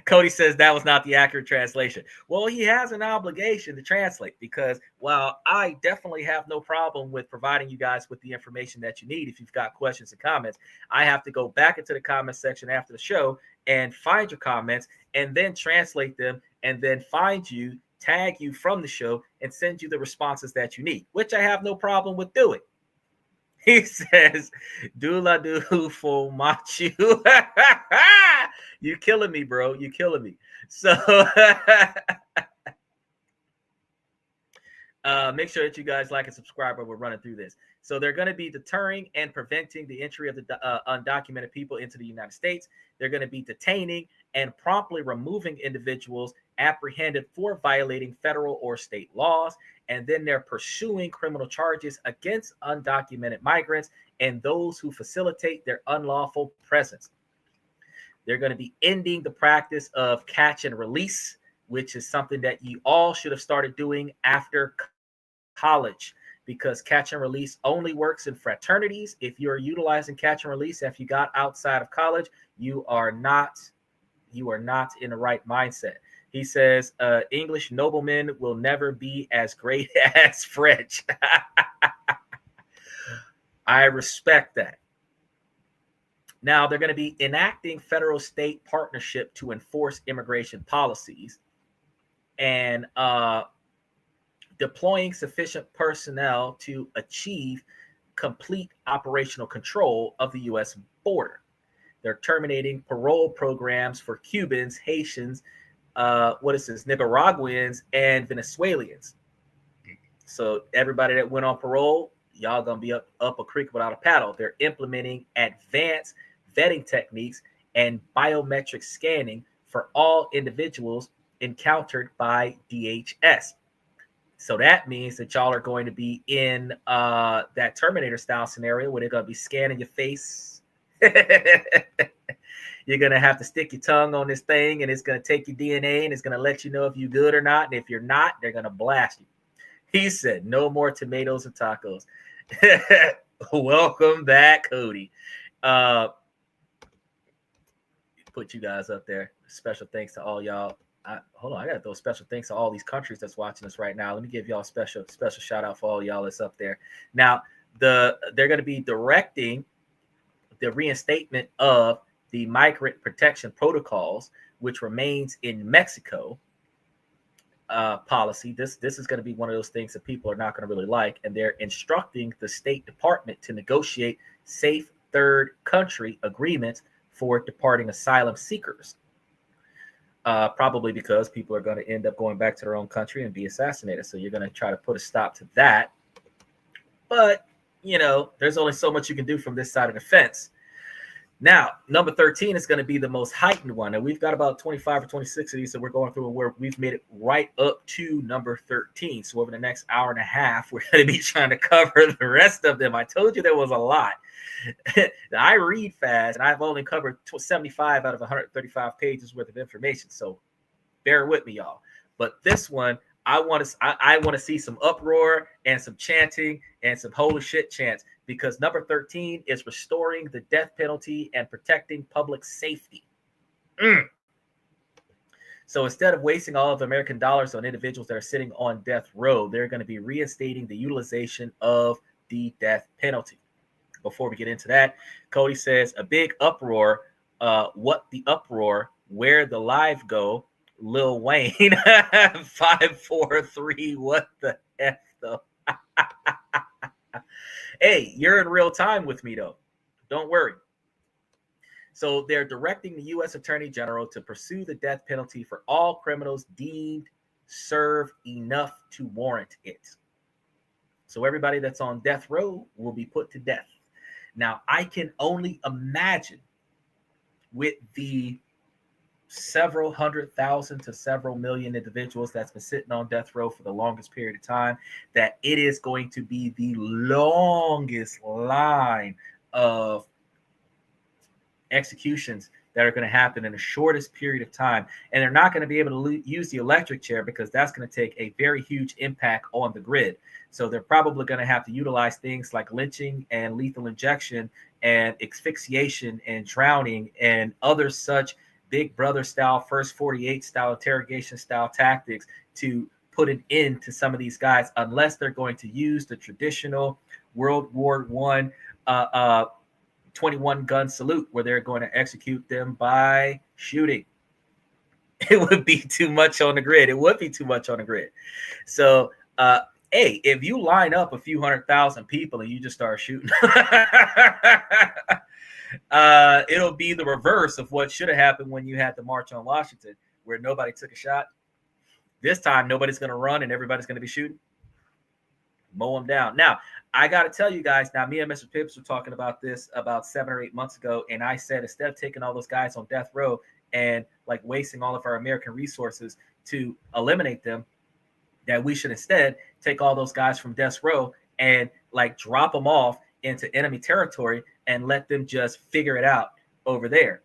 Cody says that was not the accurate translation. Well, he has an obligation to translate, because while I definitely have no problem with providing you guys with the information that you need, if you've got questions and comments, I have to go back into the comment section after the show and find your comments and then translate them and then find you, tag you from the show, and send you the responses that you need, which I have no problem with doing. He says, "Do la do for machu." You killing me, bro. You killing me. So make sure that you guys like and subscribe while we're running through this. So they're going to be deterring and preventing the entry of the undocumented people into the United States. They're going to be detaining and promptly removing individuals apprehended for violating federal or state laws. And then they're pursuing criminal charges against undocumented migrants and those who facilitate their unlawful presence. They're going to be ending the practice of catch and release, which is something that you all should have started doing after college. because catch and release only works in fraternities. If you're utilizing catch and release after you got outside of college, you are not in the right mindset. He says English noblemen will never be as great as French. I respect that. Now, they're going to be enacting federal-state partnership to enforce immigration policies and deploying sufficient personnel to achieve complete operational control of the U.S. border. They're terminating parole programs for Cubans, Haitians, Nicaraguans, and Venezuelans. So everybody that went on parole, y'all gonna be up a creek without a paddle. They're implementing advanced vetting techniques and biometric scanning for all individuals encountered by DHS. So that means that y'all are going to be in that Terminator style scenario where they're going to be scanning your face. You're going to have to stick your tongue on this thing, and it's going to take your DNA, and it's going to let you know if you're good or not. And if you're not, they're going to blast you. He said, no more tomatoes and tacos. Welcome back, Cody. Put you guys up there. Special thanks to all y'all. Hold on, I gotta throw special thanks to all these countries that's watching us right now. Let me give y'all a special shout out for all y'all that's up there. Now, they're going to be directing the reinstatement of the migrant protection protocols, which remains in Mexico policy. This is going to be one of those things that people are not going to really like, and they're instructing the State Department to negotiate safe third country agreements for departing asylum seekers. Probably because people are going to end up going back to their own country and be assassinated. So you're going to try to put a stop to that. But, there's only so much you can do from this side of the fence. Now, number 13 is going to be the most heightened one. And we've got about 25 or 26 of these that we're going through, and where we've made it right up to number 13. So over the next hour and a half, we're going to be trying to cover the rest of them. I told you there was a lot. I read fast, and I've only covered 75 out of 135 pages worth of information. So bear with me, y'all. But this one, I want to see some uproar and some chanting and some holy shit chants, because number 13 is restoring the death penalty and protecting public safety. So instead of wasting all of American dollars on individuals that are sitting on death row, they're going to be reinstating the utilization of the death penalty. Before we get into that, Cody says a big uproar. What the uproar? Where the live go? Lil Wayne 543. What the F though? Hey, you're in real time with me though. Don't worry. So they're directing the U.S. Attorney General to pursue the death penalty for all criminals deemed serve enough to warrant it. So everybody that's on death row will be put to death. Now, I can only imagine with the several 100,000 to several million individuals that's been sitting on death row for the longest period of time, that it is going to be the longest line of executions that are going to happen in the shortest period of time. And they're not going to be able to use the electric chair, because that's going to take a very huge impact on the grid. So they're probably going to have to utilize things like lynching and lethal injection and asphyxiation and drowning and other such Big Brother style, First 48 style, interrogation style tactics to put an end to some of these guys, unless they're going to use the traditional World War I 21 gun salute, where they're going to execute them by shooting. It would be too much on the grid. It would be too much on the grid. So, hey, if you line up a few 100,000 people and you just start shooting, it'll be the reverse of what should have happened when you had the March on Washington, where nobody took a shot. This time, nobody's going to run and everybody's going to be shooting. Mow them down. Now, I got to tell you guys, now me and Mr. Pips were talking about this about 7 or 8 months ago, and I said, instead of taking all those guys on death row and like wasting all of our American resources to eliminate them, that we should instead take all those guys from death row and like drop them off into enemy territory and let them just figure it out over there.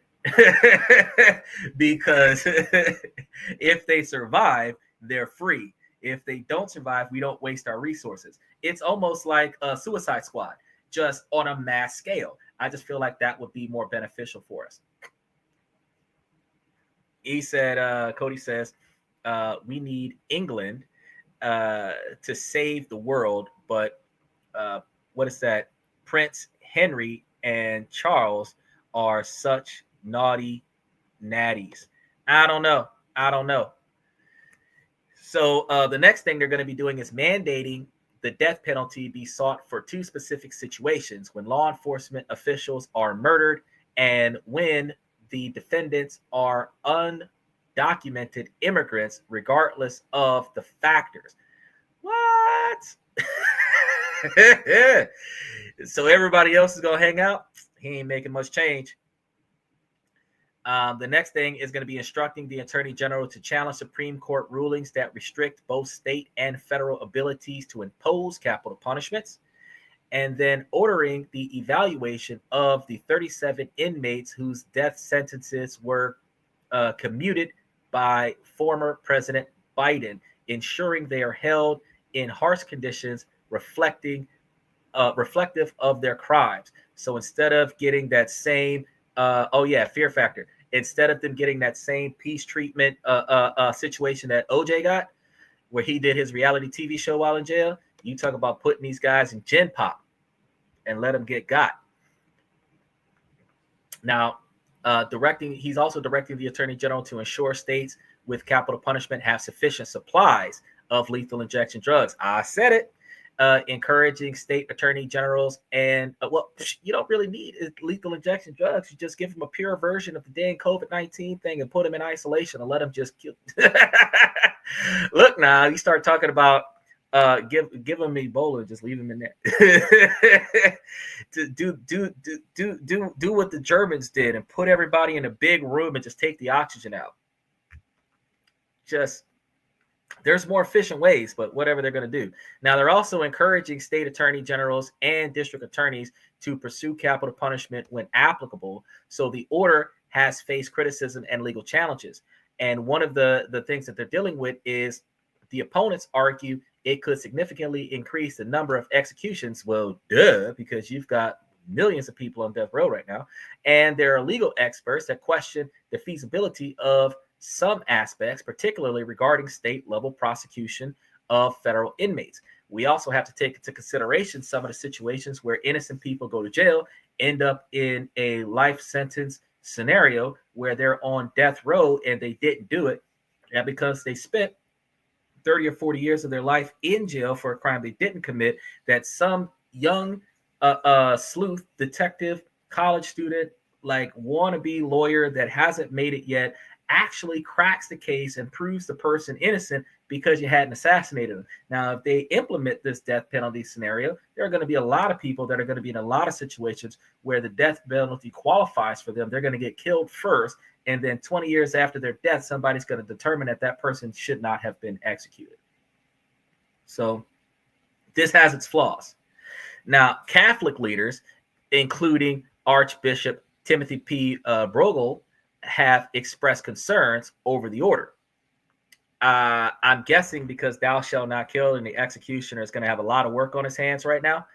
Because if they survive, they're free. If they don't survive, we don't waste our resources. It's almost like a Suicide Squad, just on a mass scale. I just feel like that would be more beneficial for us. He said, Cody says, we need England to save the world, but what is that? Prince Henry and Charles are such naughty natties. I don't know. So the next thing they're going to be doing is mandating the death penalty be sought for two specific situations: when law enforcement officials are murdered and when the defendants are undocumented immigrants, regardless of the factors. What? So everybody else is going to hang out? He ain't making much change. The next thing is going to be instructing the Attorney General to challenge Supreme Court rulings that restrict both state and federal abilities to impose capital punishments, and then ordering the evaluation of the 37 inmates whose death sentences were commuted by former President Biden, ensuring they are held in harsh conditions reflective of their crimes. So instead of getting that same fear factor. Instead of them getting that same peace treatment situation that OJ got, where he did his reality TV show while in jail, you talk about putting these guys in gen pop and let them get got. Now, he's also directing the Attorney General to ensure states with capital punishment have sufficient supplies of lethal injection drugs. I said it. Encouraging state attorney generals and you don't really need lethal injection drugs. You just give them a pure version of the dang COVID-19 thing and put them in isolation and let them just kill. Look, now you start talking about give them Ebola, just leave them in there. To do what the Germans did and put everybody in a big room and just take the oxygen out. There's more efficient ways, but whatever they're going to do. Now, they're also encouraging state attorney generals and district attorneys to pursue capital punishment when applicable. So the order has faced criticism and legal challenges. And one of the things that they're dealing with is the opponents argue it could significantly increase the number of executions. Well, duh, because you've got millions of people on death row right now. And there are legal experts that question the feasibility of some aspects, particularly regarding state-level prosecution of federal inmates. We also have to take into consideration some of the situations where innocent people go to jail, end up in a life sentence scenario where they're on death row and they didn't do it, and because they spent 30 or 40 years of their life in jail for a crime they didn't commit, that some young sleuth, detective, college student, like wannabe lawyer that hasn't made it yet actually cracks the case and proves the person innocent because you hadn't assassinated them. Now, if they implement this death penalty scenario, there are going to be a lot of people that are going to be in a lot of situations where the death penalty qualifies for them. They're going to get killed first, and then 20 years after their death, somebody's going to determine that person should not have been executed. So this has its flaws. Now, Catholic leaders, including Archbishop Timothy P. Brogel, have expressed concerns over the order. I'm guessing because thou shalt not kill and the executioner is going to have a lot of work on his hands right now.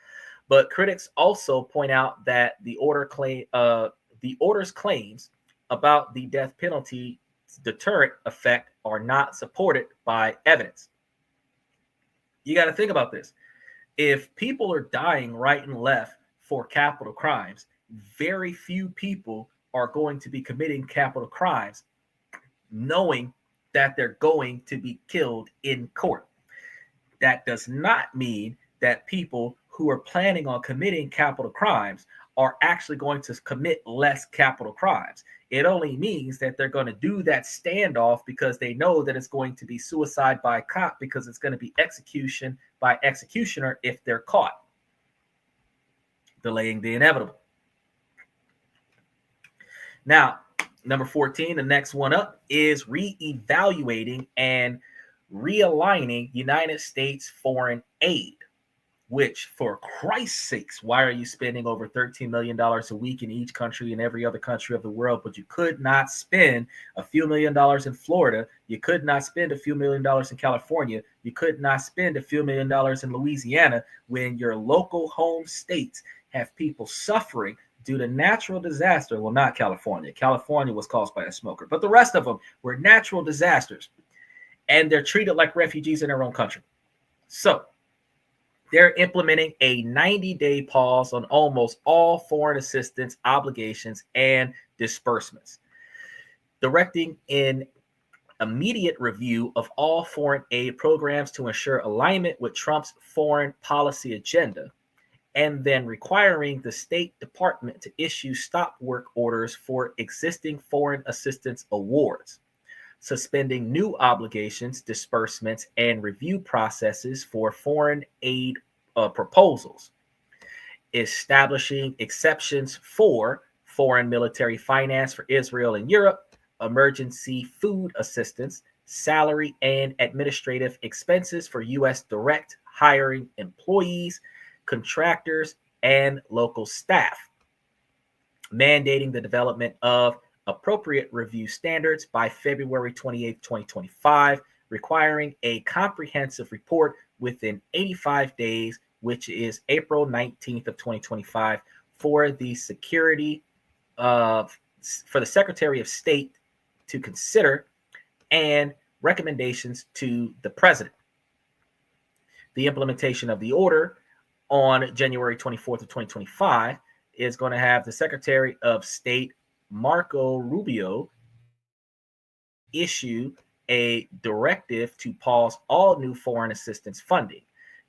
But critics also point out that the order's claims about the death penalty deterrent effect are not supported by evidence. You got to think about this. If people are dying right and left for capital crimes, very few people are going to be committing capital crimes knowing that they're going to be killed in court. That does not mean that people who are planning on committing capital crimes are actually going to commit less capital crimes. It only means that they're going to do that standoff because they know that it's going to be suicide by cop, because it's going to be execution by executioner if they're caught. Delaying the inevitable. Now, number 14, the next one up, is reevaluating and realigning United States foreign aid. which, for Christ's sakes, why are you spending over $13 million a week in each country and every other country of the world, but you could not spend a few $1,000,000 in Florida, you could not spend a few $1,000,000 in California, you could not spend a few $1,000,000 in Louisiana, when your local home states have people suffering due to natural disaster? Well, not California. California was caused by a smoker, but the rest of them were natural disasters, and they're treated like refugees in their own country. So they're implementing a 90-day pause on almost all foreign assistance obligations and disbursements, directing an immediate review of all foreign aid programs to ensure alignment with Trump's foreign policy agenda, and then requiring the State Department to issue stop work orders for existing foreign assistance awards, suspending new obligations, disbursements, and review processes for foreign aid proposals, establishing exceptions for foreign military finance for Israel and Europe, emergency food assistance, salary and administrative expenses for U.S. direct hiring employees, contractors, and local staff, mandating the development of appropriate review standards by February 28, 2025, requiring a comprehensive report within 85 days, which is April 19th of 2025, for the Secretary of State to consider, and recommendations to the President. The implementation of the order on January 24th of 2025 is going to have the Secretary of State Marco Rubio issue a directive to pause all new foreign assistance funding.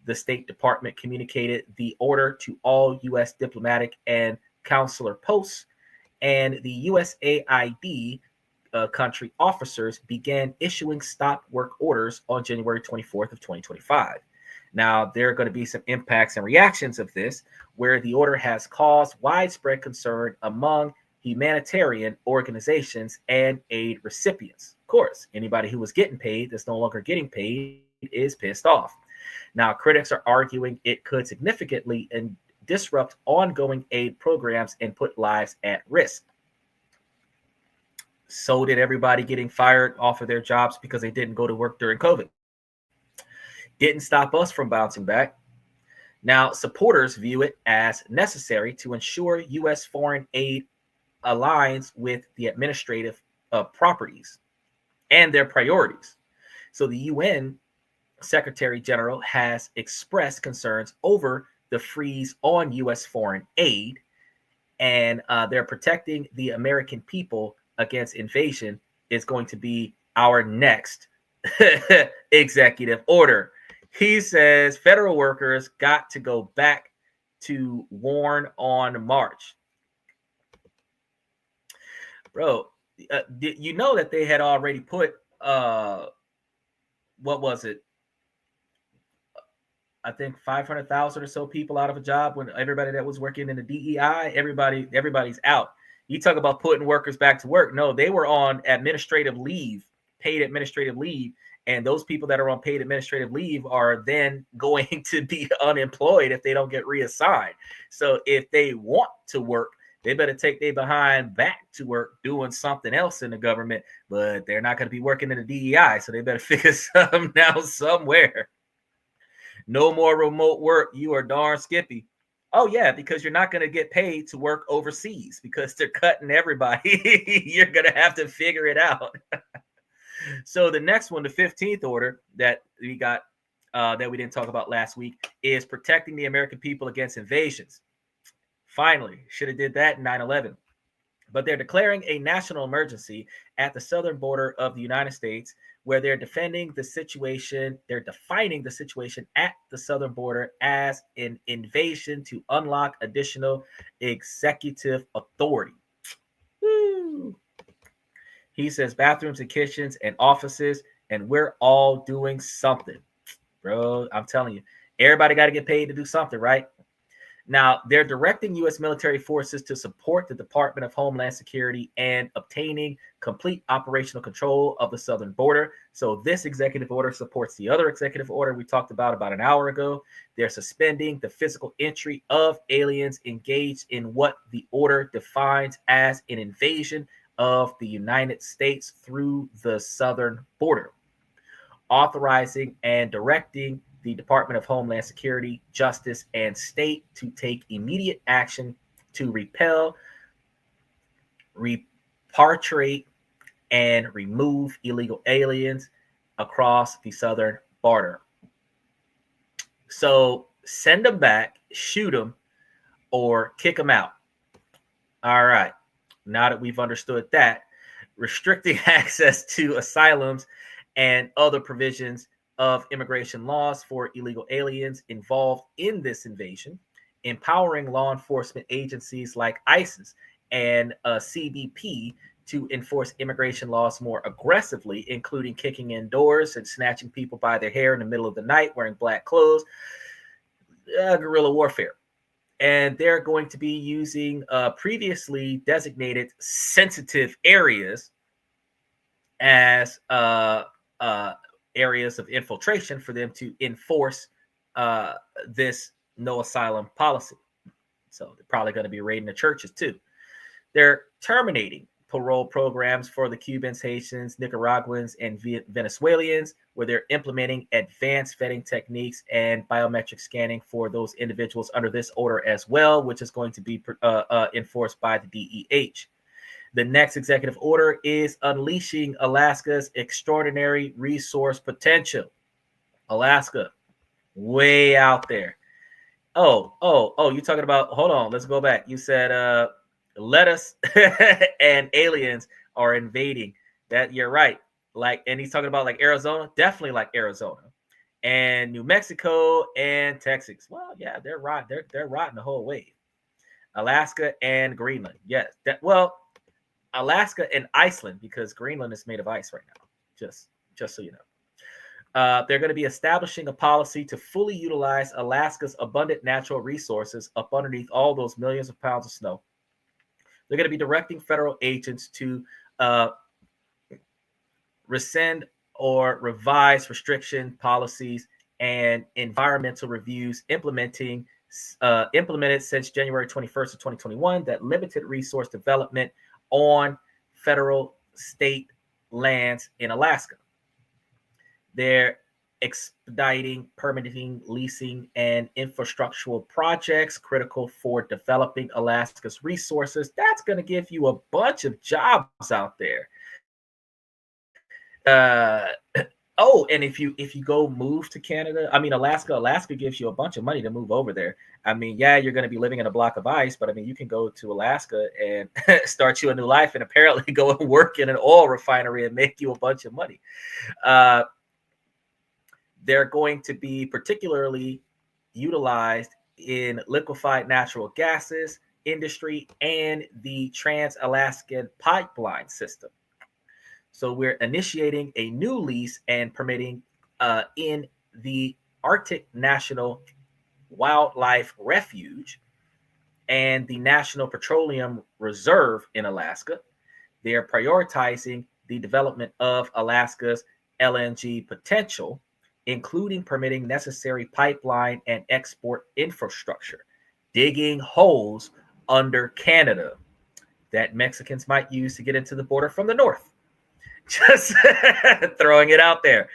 The State Department communicated the order to all U.S. diplomatic and consular posts, and the USAID country officers began issuing stop work orders on January 24th of 2025. Now, there are going to be some impacts and reactions of this, where the order has caused widespread concern among humanitarian organizations and aid recipients. Of course, anybody who was getting paid that's no longer getting paid is pissed off. Now, critics are arguing it could significantly disrupt ongoing aid programs and put lives at risk. So did everybody getting fired off of their jobs because they didn't go to work during COVID. Didn't stop us from bouncing back. Now, supporters view it as necessary to ensure U.S. foreign aid aligns with the administrative properties and their priorities. So the UN Secretary General has expressed concerns over the freeze on U.S. foreign aid, and they're protecting the American people against invasion is going to be our next executive order. He says federal workers got to go back to warn on March. Bro, you know that they had already put, what was it? I think 500,000 or so people out of a job when everybody that was working in the DEI, everybody's out. You talk about putting workers back to work. No, they were on administrative leave, paid administrative leave. And those people that are on paid administrative leave are then going to be unemployed if they don't get reassigned. So if they want to work, they better take their behind back to work doing something else in the government, but they're not going to be working in the DEI. So they better figure something out somewhere. No more remote work. You are darn skippy. Oh, yeah, because you're not going to get paid to work overseas because they're cutting everybody. You're going to have to figure it out. So the next one, the 15th order that we got, that we didn't talk about last week, is protecting the American people against invasions. Finally, should have did that in 9/11. But they're declaring a national emergency at the southern border of the United States, where they're defending the situation. They're defining the situation at the southern border as an invasion to unlock additional executive authority. Woo. He says bathrooms and kitchens and offices, and we're all doing something. Bro, I'm telling you, everybody got to get paid to do something, right? Now, they're directing U.S. military forces to support the Department of Homeland Security and obtaining complete operational control of the southern border. So this executive order supports the other executive order we talked about an hour ago. They're suspending the physical entry of aliens engaged in what the order defines as an invasion of the United States through the southern border, authorizing and directing the Department of Homeland Security, Justice, and State to take immediate action to repel, repatriate, and remove illegal aliens across the southern border. So send them back, shoot them, or kick them out. All right. Now that we've understood that, restricting access to asylums and other provisions of immigration laws for illegal aliens involved in this invasion, empowering law enforcement agencies like ICE and CBP to enforce immigration laws more aggressively, including kicking in doors and snatching people by their hair in the middle of the night wearing black clothes, guerrilla warfare. And they're going to be using previously designated sensitive areas as areas of infiltration for them to enforce this no asylum policy. So they're probably going to be raiding the churches too. They're terminating parole programs for the Cubans, Haitians, Nicaraguans, and Venezuelans, where they're implementing advanced vetting techniques and biometric scanning for those individuals under this order as well, which is going to be enforced by the DEH. The next executive order is unleashing Alaska's extraordinary resource potential. Alaska, way out there. Oh, you're talking about, hold on, let's go back. You said lettuce and aliens are invading. That you're right. Like, and he's talking about like Arizona, definitely like Arizona. And New Mexico and Texas. Well, yeah, they're rotting the whole way. Alaska and Greenland. Yes. Alaska and Iceland, because Greenland is made of ice right now. Just so you know. They're going to be establishing a policy to fully utilize Alaska's abundant natural resources up underneath all those millions of pounds of snow. They're going to be directing federal agents to rescind or revise restriction policies and environmental reviews implemented since January 21st of 2021 that limited resource development on federal state lands in Alaska. They're expediting permitting, leasing, and infrastructural projects critical for developing Alaska's resources. That's going to give you a bunch of jobs out there. And if you go move to Canada, I mean Alaska gives you a bunch of money to move over there. I mean, yeah, you're going to be living in a block of ice, but I mean, you can go to Alaska and start you a new life, and apparently go and work in an oil refinery and make you a bunch of money. They're going to be particularly utilized in liquefied natural gases industry and the Trans-Alaskan pipeline system. So we're initiating a new lease and permitting in the Arctic National Wildlife Refuge and the National Petroleum Reserve in Alaska. They are prioritizing the development of Alaska's LNG potential, including permitting necessary pipeline and export infrastructure, digging holes under Canada that Mexicans might use to get into the border from the north. Just throwing it out there.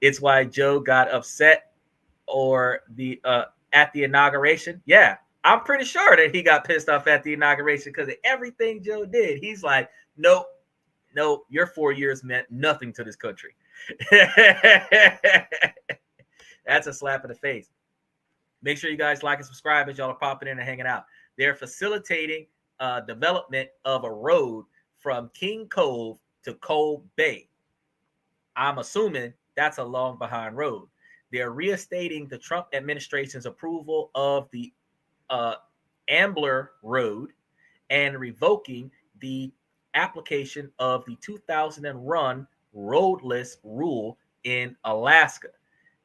It's why Joe got upset at the inauguration. Yeah, I'm pretty sure that he got pissed off at the inauguration because of everything Joe did. He's like, nope, your 4 years meant nothing to this country. That's a slap in the face. Make sure you guys like and subscribe as y'all are popping in and hanging out. They're facilitating development of a road from King Cove to Cold Bay. I'm assuming that's a long behind road. They're reinstating the Trump administration's approval of the Ambler Road and revoking the application of the 2000 roadless rule in Alaska.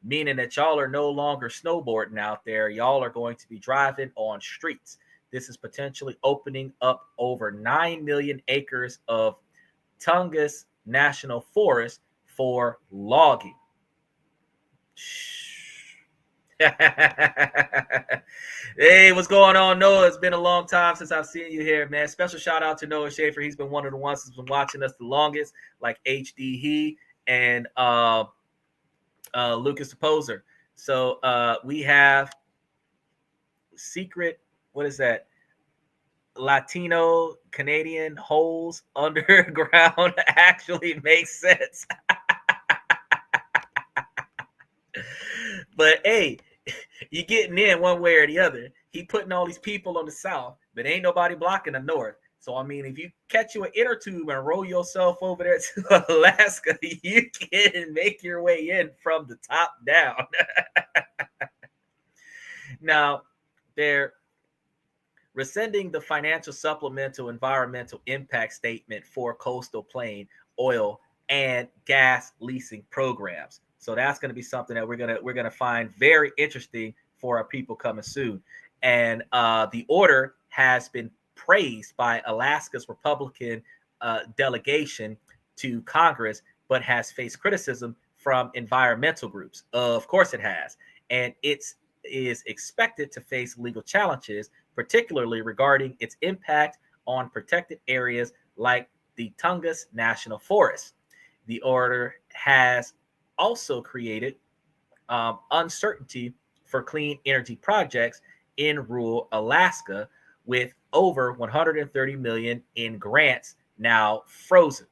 meaning that y'all are no longer snowboarding out there. Y'all are going to be driving on streets. This is potentially opening up over 9 million acres of Tongass National Forest for logging. Hey, what's going on, Noah? It's been a long time since I've seen you here, man. Special shout out to Noah Schaefer. He's been one of the ones that's been watching us the longest, like HD He and Lucas the Poser. So we have secret, what is that? Latino Canadian holes underground actually makes sense. But hey, you getting in one way or the other. He putting all these people on the south, but ain't nobody blocking the north. So I mean, if you catch you an inner tube and roll yourself over there to Alaska, you can make your way in from the top down. Now, they're rescinding the financial supplemental environmental impact statement for coastal plain oil and gas leasing programs. So that's going to be something that we're gonna find very interesting for our people coming soon. And the order has been praised by Alaska's Republican delegation to Congress, but has faced criticism from environmental groups. Of course it has. And it is expected to face legal challenges, particularly regarding its impact on protected areas like the Tongass National Forest. The order has also created uncertainty for clean energy projects in rural Alaska, with over 130 million in grants now frozen.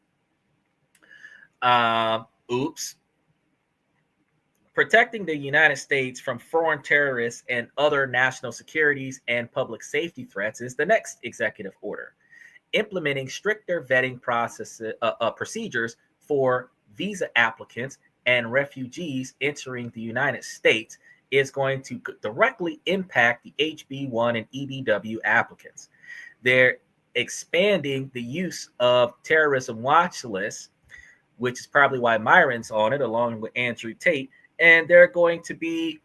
Oops. Protecting the United States from foreign terrorists and other national securities and public safety threats is the next executive order. Implementing stricter vetting procedures for visa applicants and refugees entering the United States is going to directly impact the HB1 and EBW applicants. They're expanding the use of terrorism watch lists, which is probably why Myron's on it, along with Andrew Tate, and they're going to be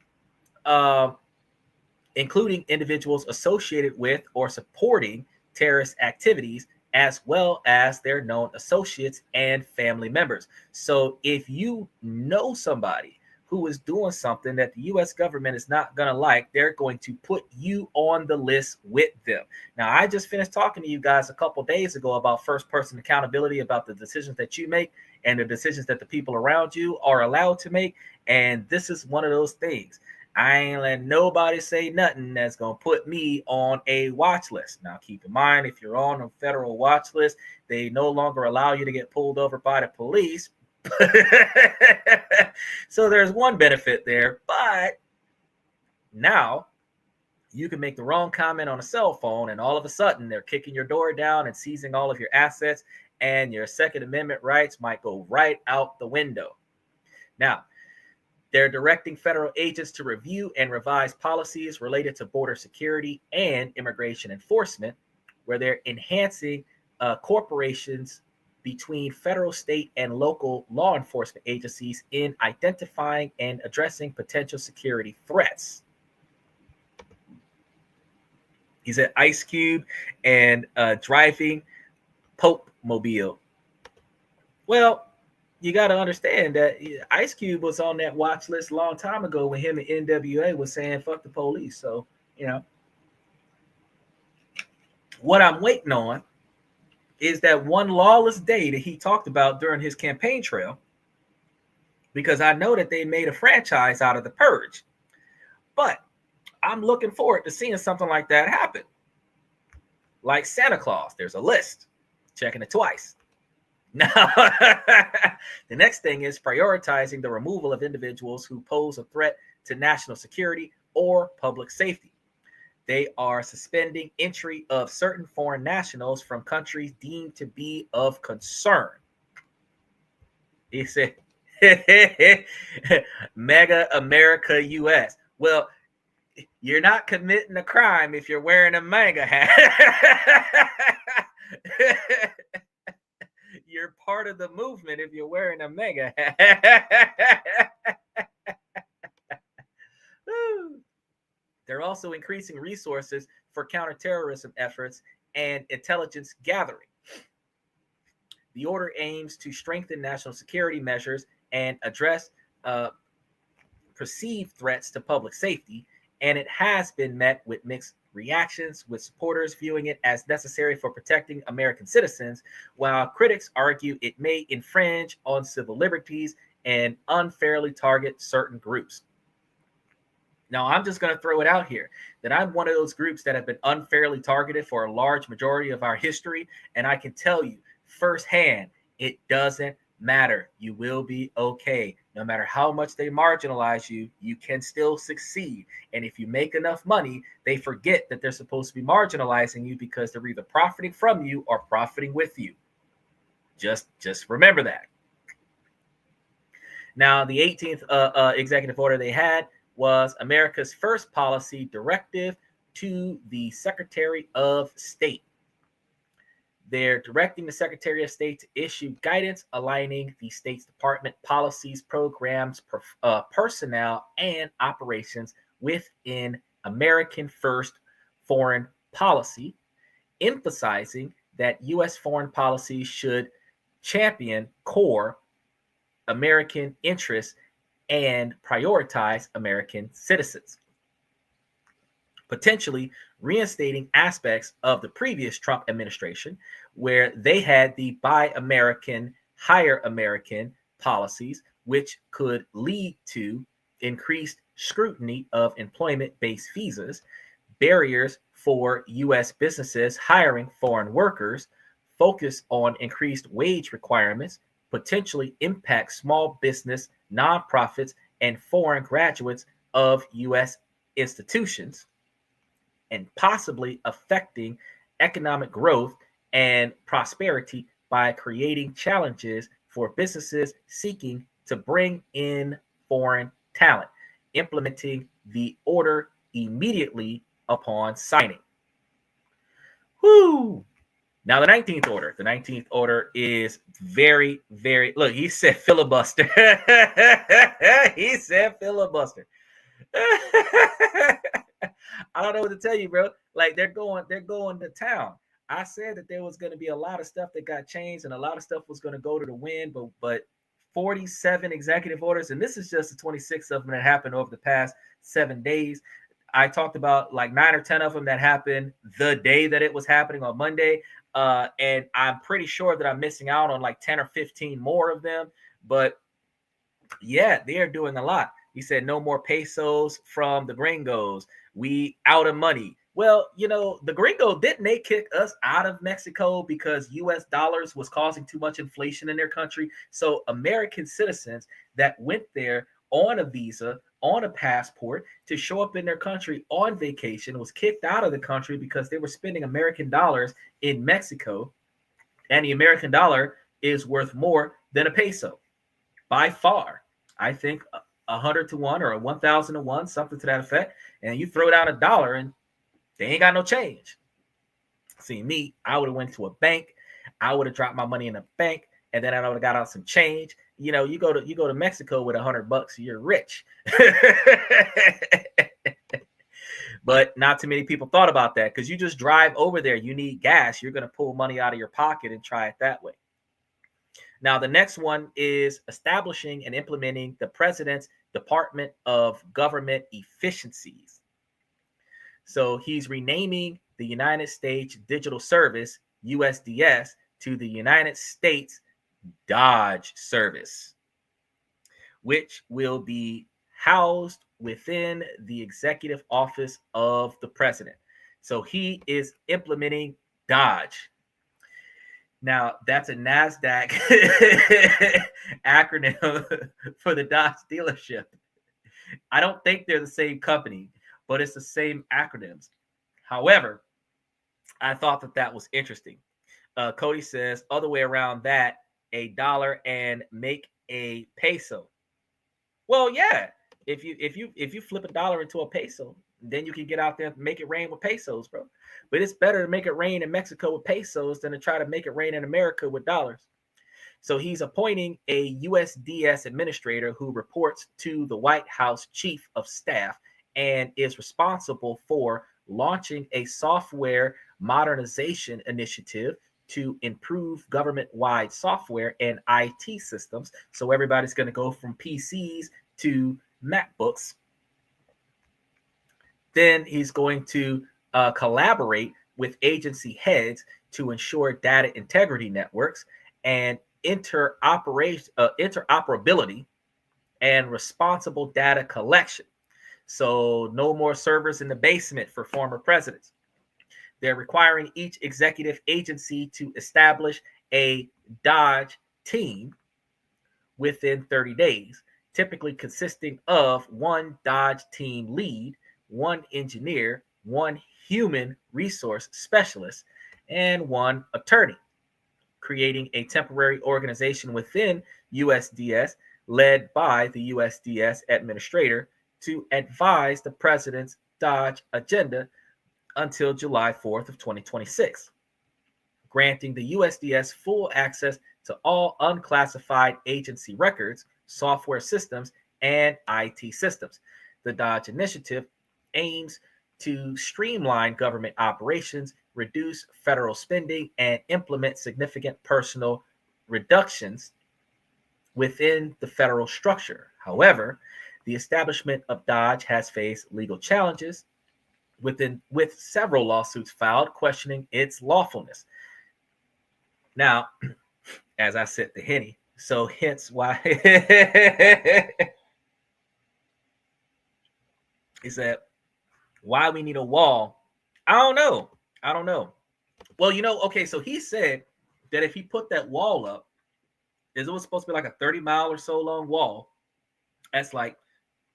including individuals associated with or supporting terrorist activities, as well as their known associates and family members. So if you know somebody who is doing something that the U.S. government is not going to like, they're going to put you on the list with them. Now, I just finished talking to you guys a couple days ago about first-person accountability, about the decisions that you make and the decisions that the people around you are allowed to make. And this is one of those things. I ain't letting nobody say nothing that's going to put me on a watch list. Now, keep in mind, if you're on a federal watch list, they no longer allow you to get pulled over by the police. So there's one benefit there, but now you can make the wrong comment on a cell phone and all of a sudden they're kicking your door down and seizing all of your assets, and your Second Amendment rights might go right out the window. Now, they're directing federal agents to review and revise policies related to border security and immigration enforcement, where they're enhancing corporations between federal, state, and local law enforcement agencies in identifying and addressing potential security threats. He's at Ice Cube and driving Pope Mobile. Well, you got to understand that Ice Cube was on that watch list a long time ago when him and NWA was saying fuck the police. So, you know, what I'm waiting on is that one lawless day that he talked about during his campaign trail, because I know that they made a franchise out of the Purge. But I'm looking forward to seeing something like that happen. Like Santa Claus, there's a list, checking it twice. Now, the next thing is prioritizing the removal of individuals who pose a threat to national security or public safety. They are suspending entry of certain foreign nationals from countries deemed to be of concern. He said, Mega America US. Well, you're not committing a crime if you're wearing a MAGA hat. You're part of the movement if you're wearing a MAGA hat. They're also increasing resources for counterterrorism efforts and intelligence gathering. The order aims to strengthen national security measures and address perceived threats to public safety, and it has been met with mixed reactions, with supporters viewing it as necessary for protecting American citizens, while critics argue it may infringe on civil liberties and unfairly target certain groups. Now, I'm just going to throw it out here that I'm one of those groups that have been unfairly targeted for a large majority of our history, and I can tell you firsthand, it doesn't matter. You will be okay. No matter how much they marginalize you, you can still succeed. And if you make enough money, they forget that they're supposed to be marginalizing you because they're either profiting from you or profiting with you. Just remember that. Now, the 18th executive order they had was America's first policy directive to the Secretary of State. They're directing the Secretary of State to issue guidance aligning the state's department policies, programs, personnel, and operations within American first foreign policy, emphasizing that U.S. foreign policy should champion core American interests and prioritize American citizens, potentially reinstating aspects of the previous Trump administration where they had the Buy American, Hire American policies, which could lead to increased scrutiny of employment-based visas, barriers for U.S. businesses hiring foreign workers, focus on increased wage requirements, potentially impact small business, nonprofits, and foreign graduates of U.S. institutions, and possibly affecting economic growth and prosperity by creating challenges for businesses seeking to bring in foreign talent, implementing the order immediately upon signing. Whoo! Now, the 19th order. The 19th order is very, very... Look, he said filibuster. He said filibuster. I don't know what to tell you, bro. Like, they're going to town. I said that there was going to be a lot of stuff that got changed and a lot of stuff was going to go to the wind, but 47 executive orders, and this is just the 26 of them that happened over the past 7 days. I talked about like 9 or 10 of them that happened the day that it was happening on Monday. And I'm pretty sure that I'm missing out on like 10 or 15 more of them. But yeah, they are doing a lot. He said no more pesos from the gringos. We out of money. Well, you know, the gringo, didn't they kick us out of Mexico because US dollars was causing too much inflation in their country? So American citizens that went there on a visa, on a passport to show up in their country on vacation was kicked out of the country because they were spending American dollars in Mexico, and the American dollar is worth more than a peso by far. I think 100 to 1 or 1,000 to 1, something to that effect. And you throw down a dollar and they ain't got no change. See, me, I would have went to a bank. I would have dropped my money in a bank, and then I would have got out some change. You know, you go to Mexico with $100, you're rich. But not too many people thought about that because you just drive over there. You need gas. You're going to pull money out of your pocket and try it that way. Now, the next one is establishing and implementing the President's Department of Government Efficiencies. So he's renaming the United States Digital Service, USDS, to the United States Dodge Service, which will be housed within the executive office of the president. So he is implementing Dodge. Now, that's a NASDAQ acronym for the Dodge dealership. I don't think they're the same company, but it's the same acronyms. However, I thought that was interesting. Cody says, other way around that, $1 and make a peso. Well, yeah, if you flip $1 into a peso, then you can get out there and make it rain with pesos, bro. But it's better to make it rain in Mexico with pesos than to try to make it rain in America with dollars. So he's appointing a USDS administrator who reports to the White House Chief of Staff and is responsible for launching a software modernization initiative to improve government-wide software and IT systems. So everybody's going to go from PCs to MacBooks. Then he's going to collaborate with agency heads to ensure data integrity networks and interoperability and responsible data collection. So no more servers in the basement for former presidents. They're requiring each executive agency to establish a Dodge team within 30 days, typically consisting of one Dodge team lead, one engineer, one human resource specialist, and one attorney, creating a temporary organization within USDS led by the USDS administrator to advise the president's Dodge agenda until July 4th of 2026, granting the USDS full access to all unclassified agency records, software systems, and IT systems. The Dodge initiative aims to streamline government operations, reduce federal spending, and implement significant personnel reductions within the federal structure. However, the establishment of Dodge has faced legal challenges with several lawsuits filed questioning its lawfulness. Now, as I said to Henny, so hence why he said, why we need a wall? I don't know. Well, okay, so he said that if he put that wall up, it was supposed to be like a 30-mile or so long wall. That's like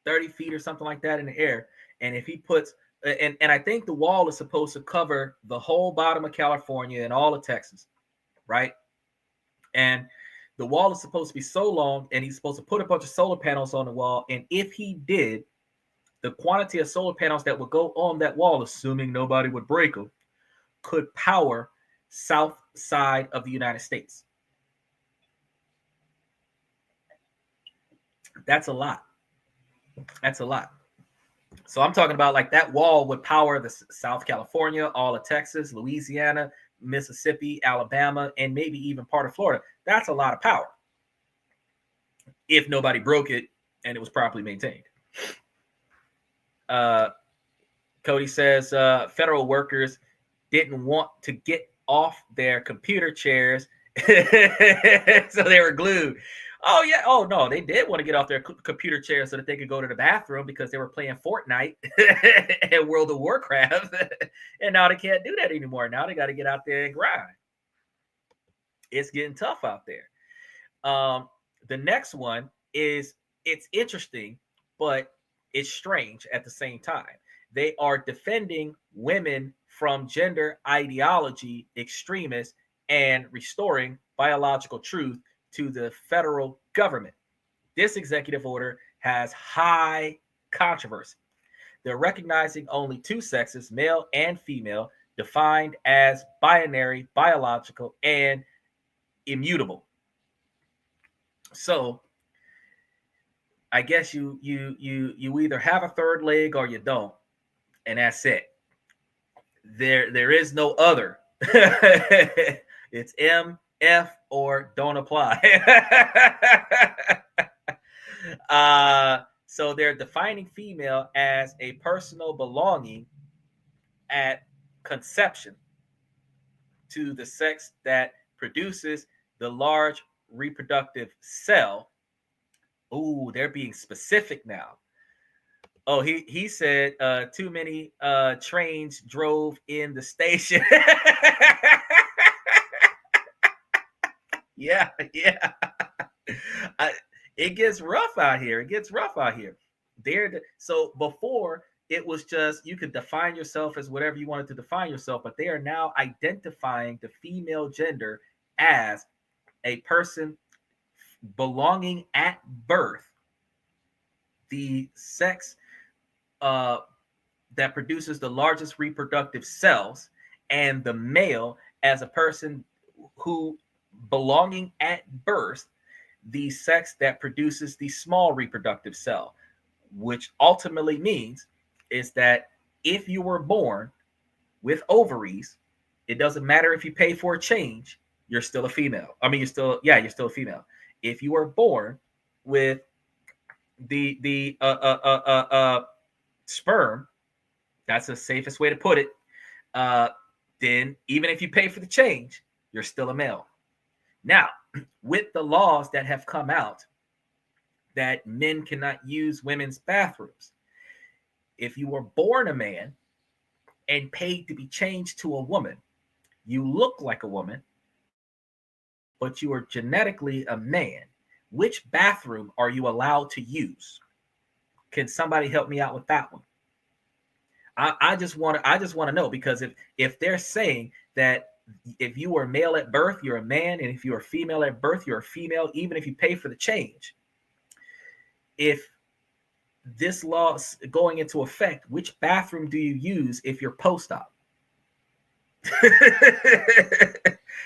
30 feet or something like that in the air. And if he puts, and I think the wall is supposed to cover the whole bottom of California and all of Texas, right? And the wall is supposed to be so long, and he's supposed to put a bunch of solar panels on the wall. And if he did, the quantity of solar panels that would go on that wall, assuming nobody would break them, could power south side of the United States. That's a lot. That's a lot. So I'm talking about like that wall would power the South California, all of Texas, Louisiana, Mississippi, Alabama, and maybe even part of Florida. That's a lot of power if nobody broke it and it was properly maintained. Cody says federal workers didn't want to get off their computer chairs, so they were glued. Oh, yeah. Oh, no, they did want to get off their computer chairs so that they could go to the bathroom because they were playing Fortnite and World of Warcraft. And now they can't do that anymore. Now they got to get out there and grind. It's getting tough out there. The next one is, it's interesting, but it's strange at the same time. They are defending women from gender ideology extremists and restoring biological truth to the federal government. This executive order has high controversy. They're recognizing only two sexes, male and female, defined as binary, biological, and immutable. So I guess you either have a third leg or you don't, and that's it. There is no other. It's M, F, or don't apply. So they're defining female as a personal belonging at conception to the sex that produces the large reproductive cell. Ooh, they're being specific now. Oh, he said too many trains drove in the station. Yeah. It gets rough out here. So before it was just you could define yourself as whatever you wanted to define yourself, but they are now identifying the female gender as a person belonging at birth, the sex that produces the largest reproductive cells, and the male as a person who belonging at birth, the sex that produces the small reproductive cell, which ultimately means is that if you were born with ovaries, it doesn't matter if you pay for a change, you're still a female. I mean, you're still a female. If you were born with the sperm, that's the safest way to put it. Then even if you pay for the change, you're still a male. Now, with the laws that have come out that men cannot use women's bathrooms, if you were born a man and paid to be changed to a woman, you look like a woman, but you are genetically a man. Which bathroom are you allowed to use? Can somebody help me out with that one? I just want to know, because if they're saying that if you were male at birth, you're a man, and if you are female at birth, you're a female, even if you pay for the change. If this law is going into effect, which bathroom do you use if you're post-op?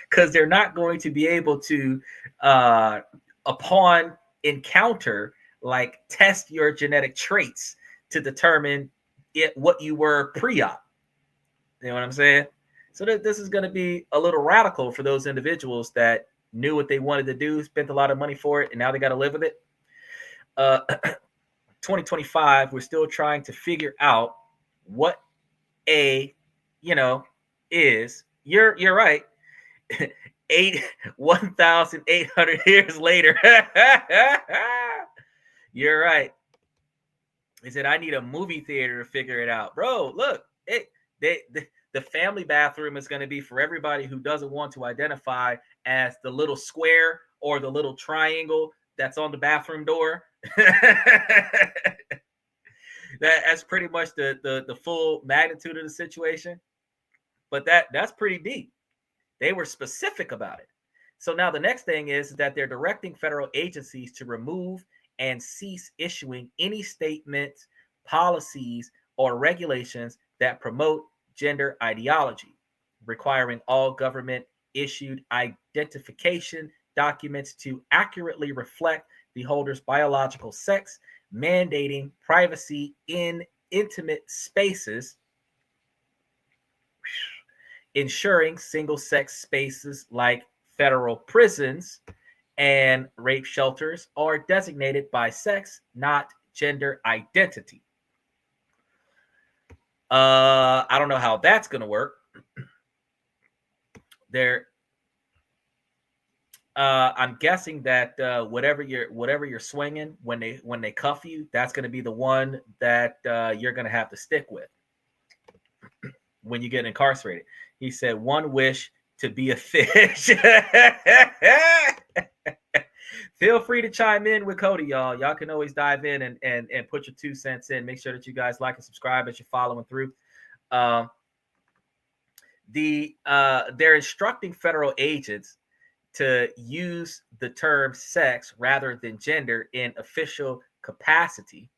Because they're not going to be able to, upon encounter, like test your genetic traits to determine what you were pre-op. You know what I'm saying? So this is going to be a little radical for those individuals that knew what they wanted to do, spent a lot of money for it, and now they got to live with it. 2025, we're still trying to figure out what is. You're right. 1,800 years later. You're right. He said, I need a movie theater to figure it out. Bro, look, the family bathroom is going to be for everybody who doesn't want to identify as the little square or the little triangle that's on the bathroom door. That's pretty much the full magnitude of the situation. But that's pretty deep. They were specific about it. So now the next thing is that they're directing federal agencies to remove and cease issuing any statements, policies, or regulations that promote gender ideology, requiring all government-issued identification documents to accurately reflect the holder's biological sex, mandating privacy in intimate spaces, ensuring single-sex spaces like federal prisons and rape shelters are designated by sex, not gender identity. I don't know how that's going to work. I'm guessing that whatever you're swinging when they cuff you, that's going to be the one that you're going to have to stick with when you get incarcerated. He said, "One wish to be a fish." Feel free to chime in with Cody, y'all. Y'all can always dive in and put your 2 cents in. Make sure that you guys like and subscribe as you're following through. They're instructing federal agents to use the term sex rather than gender in official capacity.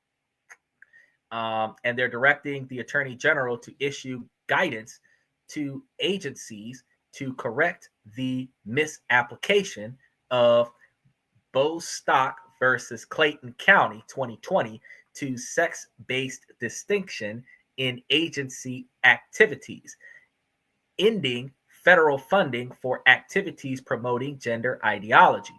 And they're directing the Attorney General to issue guidance to agencies to correct the misapplication of Bostock versus Clayton County 2020 to sex-based distinction in agency activities, ending federal funding for activities promoting gender ideology.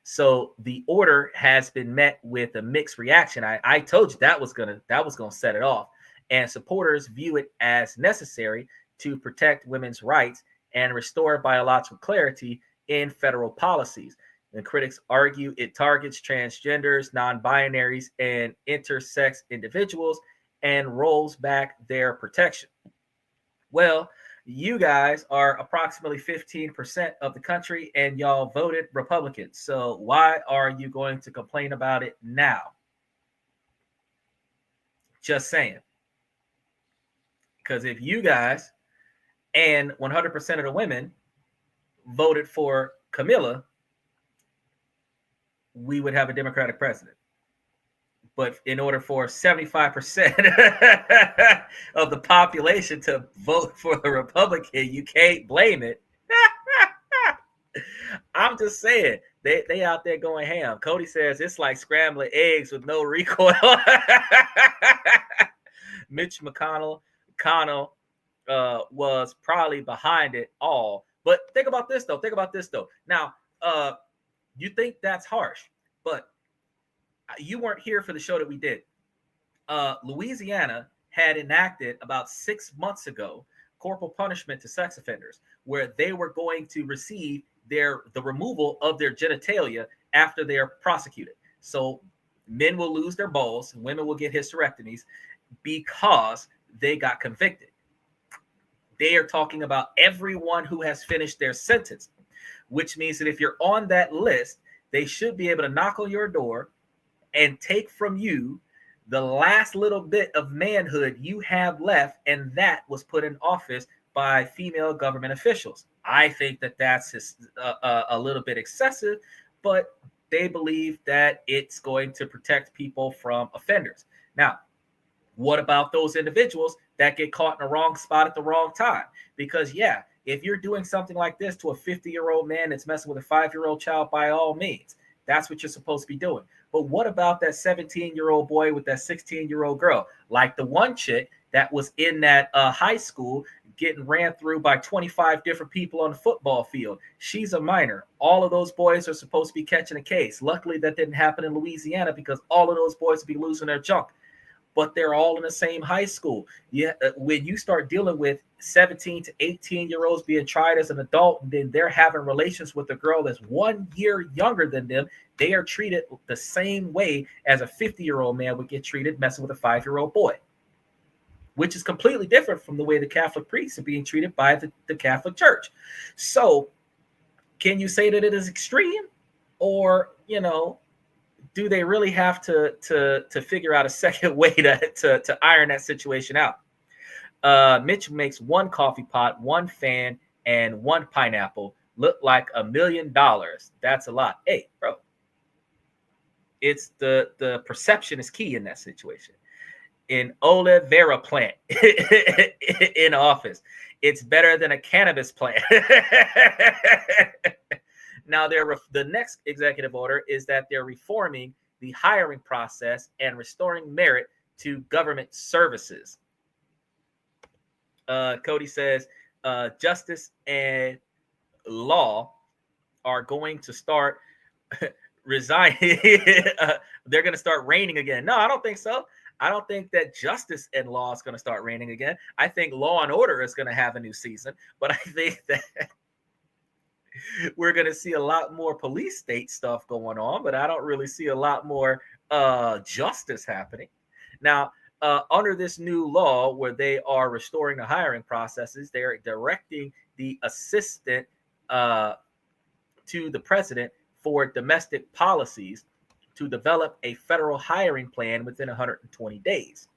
So the order has been met with a mixed reaction. I told you that was gonna set it off, and supporters view it as necessary to protect women's rights and restore biological clarity in federal policies. And critics argue it targets transgenders, non-binaries, and intersex individuals and rolls back their protection. Well, you guys are approximately 15% of the country, and y'all voted Republican. So why are you going to complain about it now? Just saying. Because if you guys and 100% of the women voted for Camilla, we would have a Democratic president. But in order for 75% of the population to vote for a Republican, you can't blame it. I'm just saying, they out there going ham. Cody says it's like scrambling eggs with no recoil. Mitch McConnell was probably behind it all. But think about this though. Now, you think that's harsh, but you weren't here for the show that we did. Louisiana had enacted about 6 months ago corporal punishment to sex offenders, where they were going to receive the removal of their genitalia after they are prosecuted. So men will lose their balls, and women will get hysterectomies because they got convicted. They are talking about everyone who has finished their sentence, which means that if you're on that list, they should be able to knock on your door and take from you the last little bit of manhood you have left, and that was put in office by female government officials. I think that that's a little bit excessive, but they believe that it's going to protect people from offenders. Now, what about those individuals that get caught in the wrong spot at the wrong time? Because, yeah, if you're doing something like this to a 50-year-old man that's messing with a 5-year-old child, by all means, that's what you're supposed to be doing. But what about that 17-year-old boy with that 16-year-old girl? Like the one chick that was in that high school getting ran through by 25 different people on the football field. She's a minor. All of those boys are supposed to be catching a case. Luckily, that didn't happen in Louisiana because all of those boys would be losing their junk. But they're all in the same high school. Yeah, when you start dealing with 17 to 18-year-olds being tried as an adult, and then they're having relations with a girl that's 1 year younger than them, they are treated the same way as a 50-year-old man would get treated messing with a 5-year-old boy, which is completely different from the way the Catholic priests are being treated by the Catholic Church. So can you say that it is extreme? Or, do they really have to figure out a second way to iron that situation out? Mitch makes one coffee pot, one fan, and one pineapple look like $1 million. That's a lot. Hey, bro. It's the perception is key in that situation. An aloe vera plant in office. It's better than a cannabis plant. Now, the next executive order is that they're reforming the hiring process and restoring merit to government services. Cody says justice and law are going to start resigning. They're going to start reigning again. No, I don't think so. I don't think that justice and law is going to start reigning again. I think Law and Order is going to have a new season, but I think that we're going to see a lot more police state stuff going on, but I don't really see a lot more justice happening. Now, under this new law where they are restoring the hiring processes, they're directing the assistant to the president for domestic policies to develop a federal hiring plan within 120 days,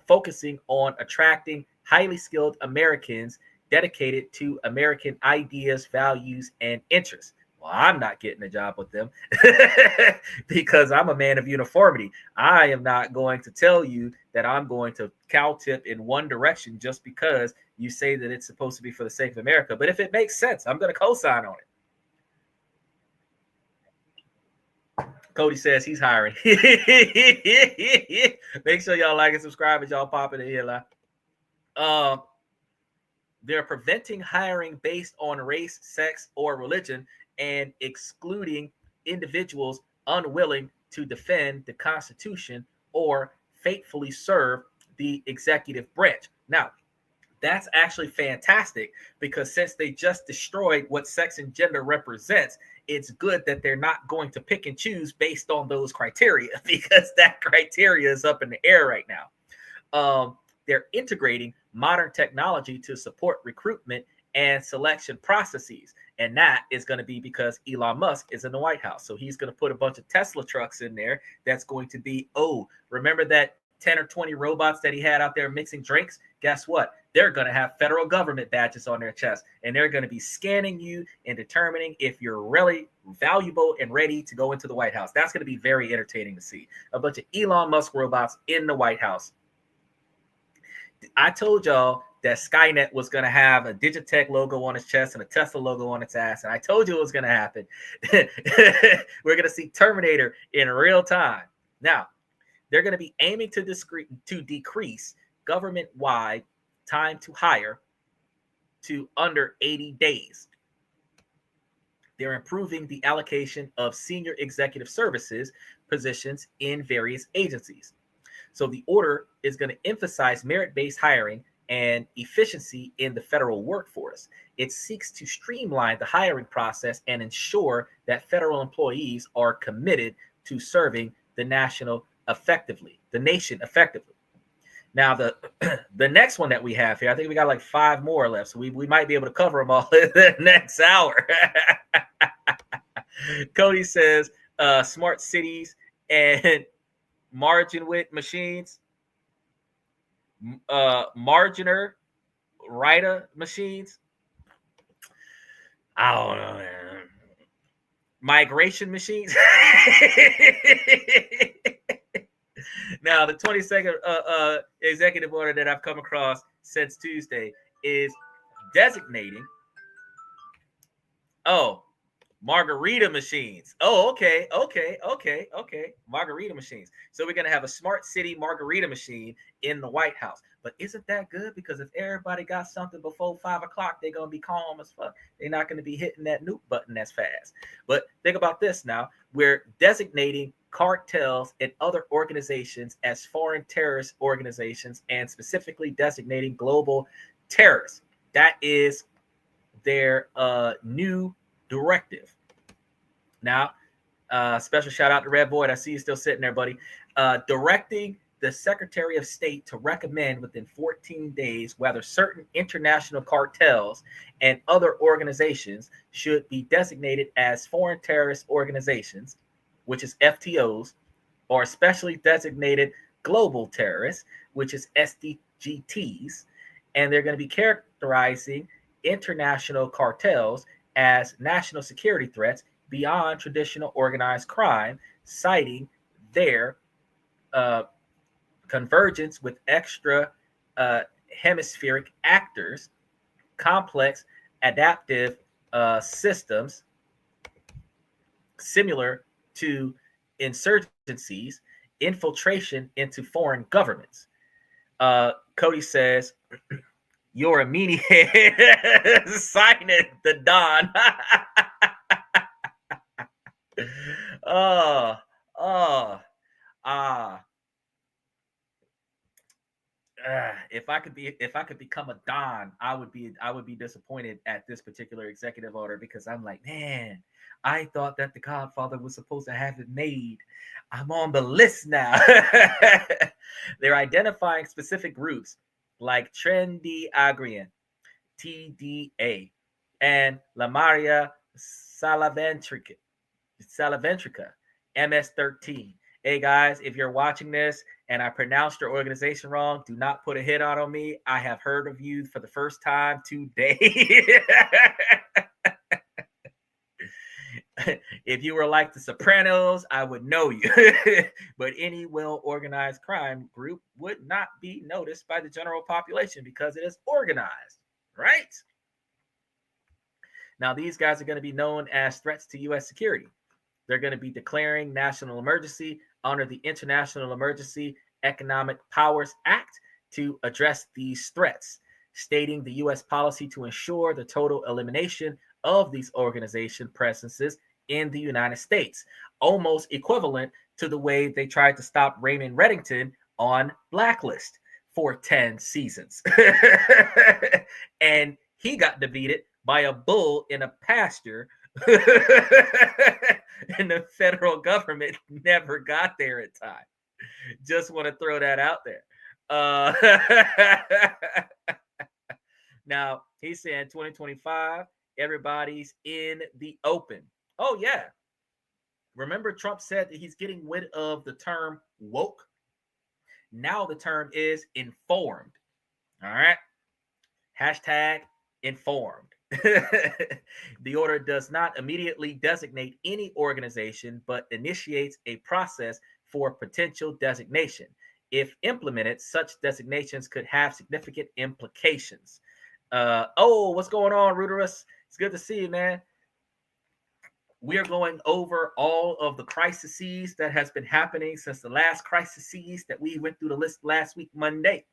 focusing on attracting highly skilled Americans dedicated to American ideas, values, and interests. Well, I'm not getting a job with them because I'm a man of uniformity. I am not going to tell you that I'm going to cow tip in one direction just because you say that it's supposed to be for the sake of America. But if it makes sense, I'm going to co-sign on it. Cody says he's hiring. Make sure y'all like and subscribe as y'all pop in the ear. They're preventing hiring based on race, sex, or religion and excluding individuals unwilling to defend the Constitution or faithfully serve the executive branch. Now, that's actually fantastic because since they just destroyed what sex and gender represents, it's good that they're not going to pick and choose based on those criteria because that criteria is up in the air right now. They're integrating modern technology to support recruitment and selection processes. And that is going to be because Elon Musk is in the White House. So he's going to put a bunch of Tesla trucks in there. That's going to be, remember that 10 or 20 robots that he had out there mixing drinks? Guess what? They're going to have federal government badges on their chest, and they're going to be scanning you and determining if you're really valuable and ready to go into the White House. That's going to be very entertaining to see. A bunch of Elon Musk robots in the White House. I told y'all that Skynet was going to have a Digitech logo on its chest and a Tesla logo on its ass, and I told you it was going to happen. We're going to see Terminator in real time. Now, they're going to be aiming to decrease government-wide time to hire to under 80 days. They're improving the allocation of senior executive services positions in various agencies. So the order is going to emphasize merit-based hiring and efficiency in the federal workforce. It seeks to streamline the hiring process and ensure that federal employees are committed to serving the nation effectively. Now, the next one that we have here, I think we got like 5 more left, so we might be able to cover them all in the next hour. Cody says, smart cities and margin width machines, marginer writer machines. I don't know, man. Migration machines. Now, the 22nd executive order that I've come across since Tuesday is designating. Oh, margarita machines. Oh, okay. Margarita machines. So we're going to have a smart city margarita machine in the White House. But isn't that good? Because if everybody got something before 5 o'clock, they're going to be calm as fuck. They're not going to be hitting that nuke button as fast. But think about this now. We're designating cartels and other organizations as foreign terrorist organizations and specifically designating global terrorists. That is their new directive. Now, special shout out to Red Void. I see you still sitting there, buddy. Directing the Secretary of State to recommend within 14 days whether certain international cartels and other organizations should be designated as foreign terrorist organizations, which is FTOs, or specially designated global terrorists, which is SDGTs. And they're going to be characterizing international cartels as national security threats beyond traditional organized crime, citing their convergence with extra hemispheric actors, complex adaptive systems similar to insurgencies, infiltration into foreign governments. Cody says, your immediate sign it, the Don. If I could become a Don, I would be disappointed at this particular executive order, because I'm like, man, I thought that the Godfather was supposed to have it made. I'm on the list now. They're identifying specific groups like Trendy Agrian, TDA, and La Maria Salaventrica, MS-13. Hey guys, if you're watching this and I pronounced your organization wrong, do not put a hit out on me. I have heard of you for the first time today. If you were like the Sopranos, I would know you. But any well-organized crime group would not be noticed by the general population because it is organized, right? Now, these guys are going to be known as threats to U.S. security. They're going to be declaring national emergency under the International Emergency Economic Powers Act to address these threats, stating the U.S. policy to ensure the total elimination of these organization presences in the United States, almost equivalent to the way they tried to stop Raymond Reddington on Blacklist for 10 seasons. And he got defeated by a bull in a pasture. And the federal government never got there in time. Just want to throw that out there. Now, he's saying 2025, everybody's in the open. Oh, yeah. Remember, Trump said that he's getting rid of the term woke? Now the term is informed. All right? Hashtag informed. The order does not immediately designate any organization, but initiates a process for potential designation. If implemented, such designations could have significant implications. What's going on, Rhetoric? It's good to see you, man. we are going over all of the crises that has been happening since the last crises that we went through the list last week, Monday.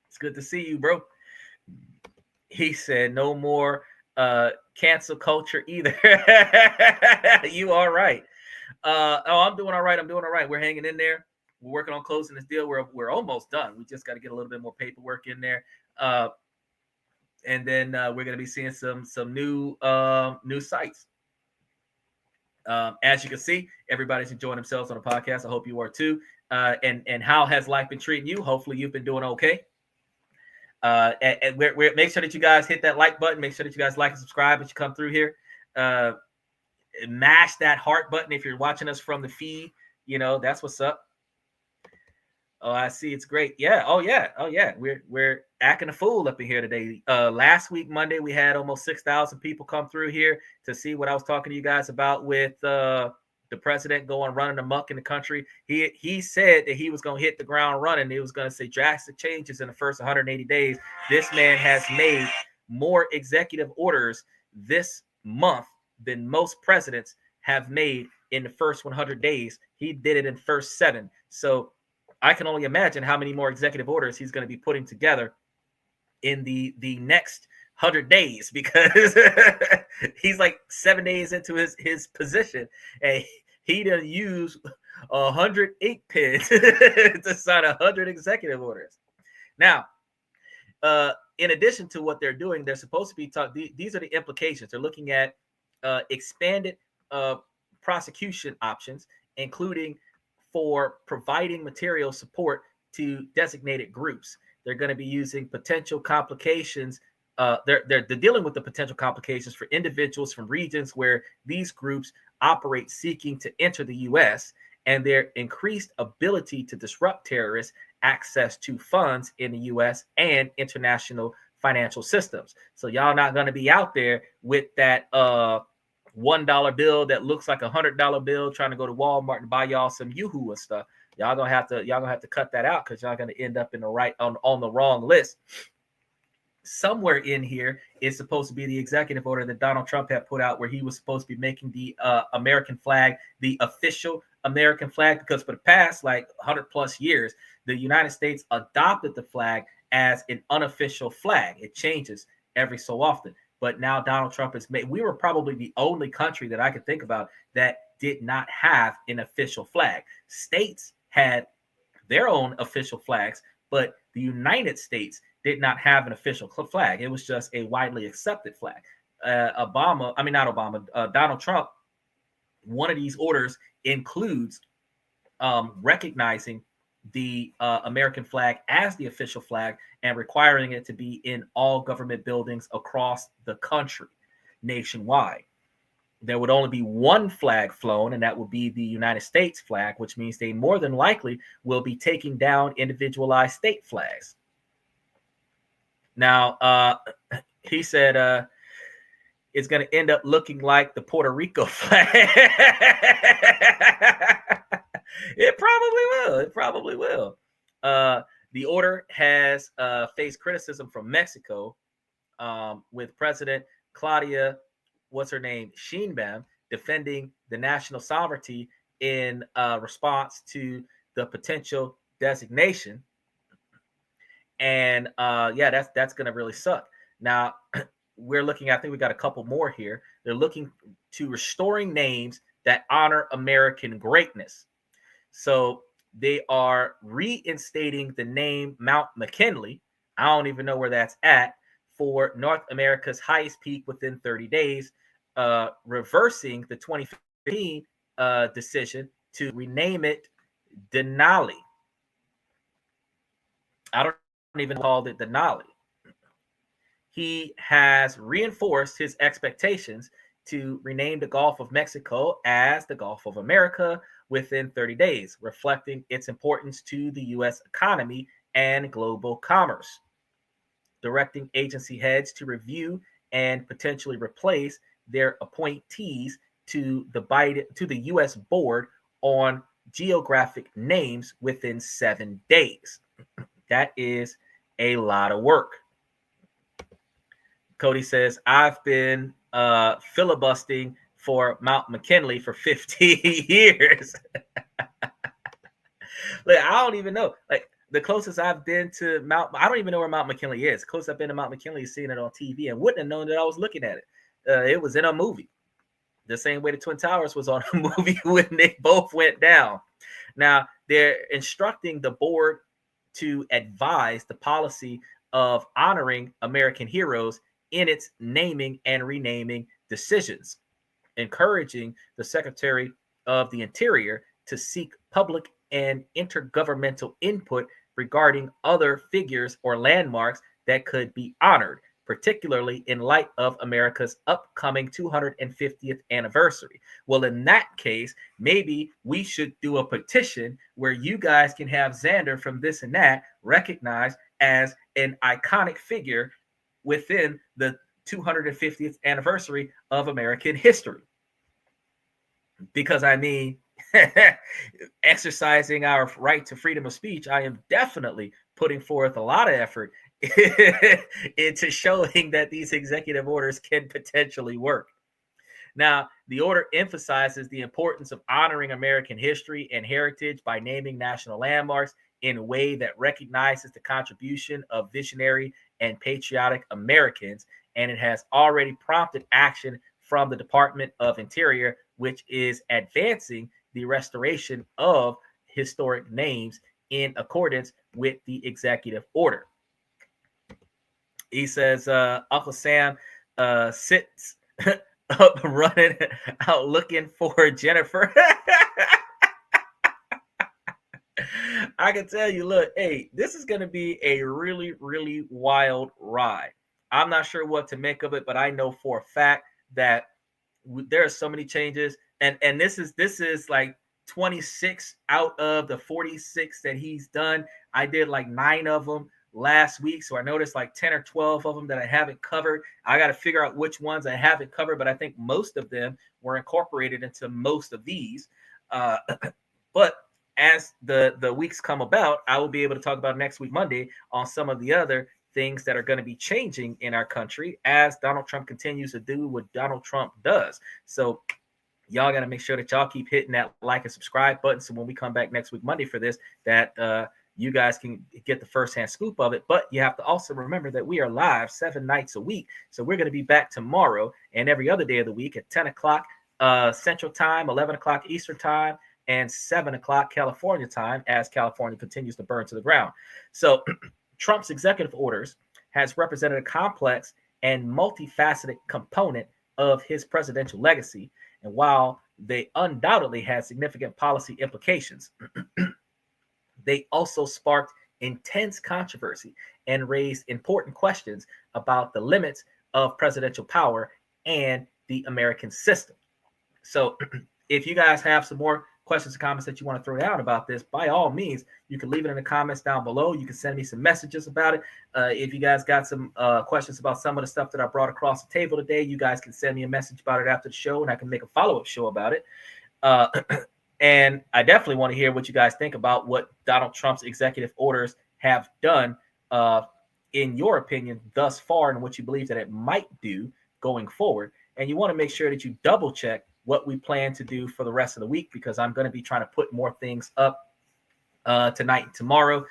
It's good to see you, bro. He said no more cancel culture either. You all right. I'm doing all right. I'm doing all right. We're hanging in there. We're working on closing this deal. We're almost done. We just got to get a little bit more paperwork in there. And then we're going to be seeing some new sites. As you can see, everybody's enjoying themselves on the podcast. I hope you are too. And how has life been treating you? Hopefully you've been doing okay. And we're make sure that you guys hit that like button. Make sure that you guys like and subscribe as you come through here. Mash that heart button if you're watching us from the feed. You know, that's what's up. Oh, I see. It's great. Yeah. Oh, yeah. We're acting a fool up in here today. Last week, Monday, we had almost 6,000 people come through here to see what I was talking to you guys about with the president going running amok in the country. He said that he was going to hit the ground running. He was going to say drastic changes in the first 180 days. This man has made more executive orders this month than most presidents have made in the first 100 days. He did it in first 7. So I can only imagine how many more executive orders he's going to be putting together in the next 100 days, because he's like 7 days into his position, and he done use 100 ink pens to sign 100 executive orders. Now, in addition to what they're doing, they're supposed to be these are the implications. They're looking at expanded prosecution options, including for providing material support to designated groups. They're going to be using potential complications. They're dealing with the potential complications for individuals from regions where these groups operate seeking to enter the U.S. and their increased ability to disrupt terrorists' access to funds in the U.S. and international financial systems. So y'all not going to be out there with that $1 bill that looks like $100 bill trying to go to Walmart and buy y'all some Yoo-hoo and stuff. Y'all gonna have to cut that out, because y'all gonna end up in the on the wrong list. Somewhere in here is supposed to be the executive order that Donald Trump had put out, where he was supposed to be making the American flag the official American flag, because for the past like 100 plus years, the United States adopted the flag as an unofficial flag. It changes every so often. But now Donald Trump has made, we were probably the only country that I could think about that did not have an official flag. States had their own official flags, but the United States did not have an official flag. It was just a widely accepted flag. Donald Trump, one of these orders includes recognizing the American flag as the official flag and requiring it to be in all government buildings across the country, nationwide. There would only be one flag flown, and that would be the United States flag, which means they more than likely will be taking down individualized state flags. Now, he said it's going to end up looking like the Puerto Rico flag. It probably will. The order has faced criticism from Mexico, with President Claudia, Sheinbaum, defending the national sovereignty in response to the potential designation. And that's going to really suck. Now, we're looking, I think we got a couple more here. They're looking to restoring names that honor American greatness. So they are reinstating the name Mount McKinley. I don't even know where that's at, for North America's highest peak within 30 days, reversing the 2015 decision to rename it Denali. I don't even call it Denali. He has reinforced his expectations to rename the Gulf of Mexico as the Gulf of America within 30 days, reflecting its importance to the U.S. economy and global commerce, directing agency heads to review and potentially replace their appointees to the U.S. board on geographic names within 7 days. That is a lot of work. Cody says, I've been filibustering for Mount McKinley for 50 years. Like, I don't even know. Like, the closest I've been to I don't even know where Mount McKinley is. The closest I've been to Mount McKinley is seeing it on TV and wouldn't have known that I was looking at it. It was in a movie. The same way the Twin Towers was on a movie when they both went down. Now, they're instructing the board to advise the policy of honoring American heroes in its naming and renaming decisions, encouraging the Secretary of the Interior to seek public and intergovernmental input regarding other figures or landmarks that could be honored, particularly in light of America's upcoming 250th anniversary. Well, in that case, maybe we should do a petition where you guys can have Xander from This and That recognized as an iconic figure within the 250th anniversary of American history. Because, I mean, exercising our right to freedom of speech, I am definitely putting forth a lot of effort into showing that these executive orders can potentially work. Now, the order emphasizes the importance of honoring American history and heritage by naming national landmarks in a way that recognizes the contribution of visionary and patriotic Americans, and it has already prompted action from the Department of Interior, which is advancing the restoration of historic names in accordance with the executive order. He says Uncle Sam sits up running out looking for Jennifer. I can tell you, look, hey, this is going to be a really, really wild ride. I'm not sure what to make of it, but I know for a fact that there are so many changes, and this is like 26 out of the 46 that he's done. I did like 9 of them last week, so I noticed like 10 or 12 of them that I haven't covered. I got to figure out which ones I haven't covered, but I think most of them were incorporated into most of these. But as the weeks come about, I will be able to talk about next week, Monday, on some of the other things that are going to be changing in our country as Donald Trump continues to do what Donald Trump does. So y'all got to make sure that y'all keep hitting that like and subscribe button. So when we come back next week, Monday, for this, that you guys can get the firsthand scoop of it. But you have to also remember that we are live 7 nights a week. So we're going to be back tomorrow and every other day of the week at 10 o'clock Central Time, 11 o'clock Eastern Time, and 7 o'clock California time as California continues to burn to the ground. So Trump's executive orders has represented a complex and multifaceted component of his presidential legacy. And while they undoubtedly had significant policy implications, they also sparked intense controversy and raised important questions about the limits of presidential power and the American system. So if you guys have some more questions or comments that you want to throw down about this, by all means, you can leave it in the comments down below. You can send me some messages about it. If you guys got some questions about some of the stuff that I brought across the table today, you guys can send me a message about it after the show, and I can make a follow-up show about it. And I definitely want to hear what you guys think about what Donald Trump's executive orders have done, in your opinion, thus far, and what you believe that it might do going forward. And you want to make sure that you double check what we plan to do for the rest of the week, because I'm going to be trying to put more things up tonight and tomorrow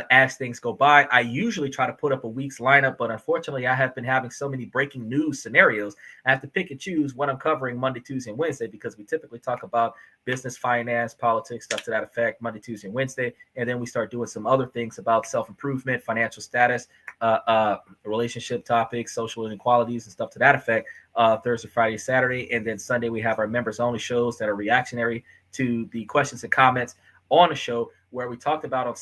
as things go by. I usually try to put up a week's lineup, but unfortunately I have been having so many breaking news scenarios. I have to pick and choose what I'm covering Monday, Tuesday, and Wednesday, because we typically talk about business, finance, politics, stuff to that effect Monday, Tuesday, and Wednesday. And then we start doing some other things about self-improvement, financial status, relationship topics, social inequalities, and stuff to that effect Thursday, Friday, Saturday. And then Sunday we have our members only shows that are reactionary to the questions and comments on the show, where we talked about on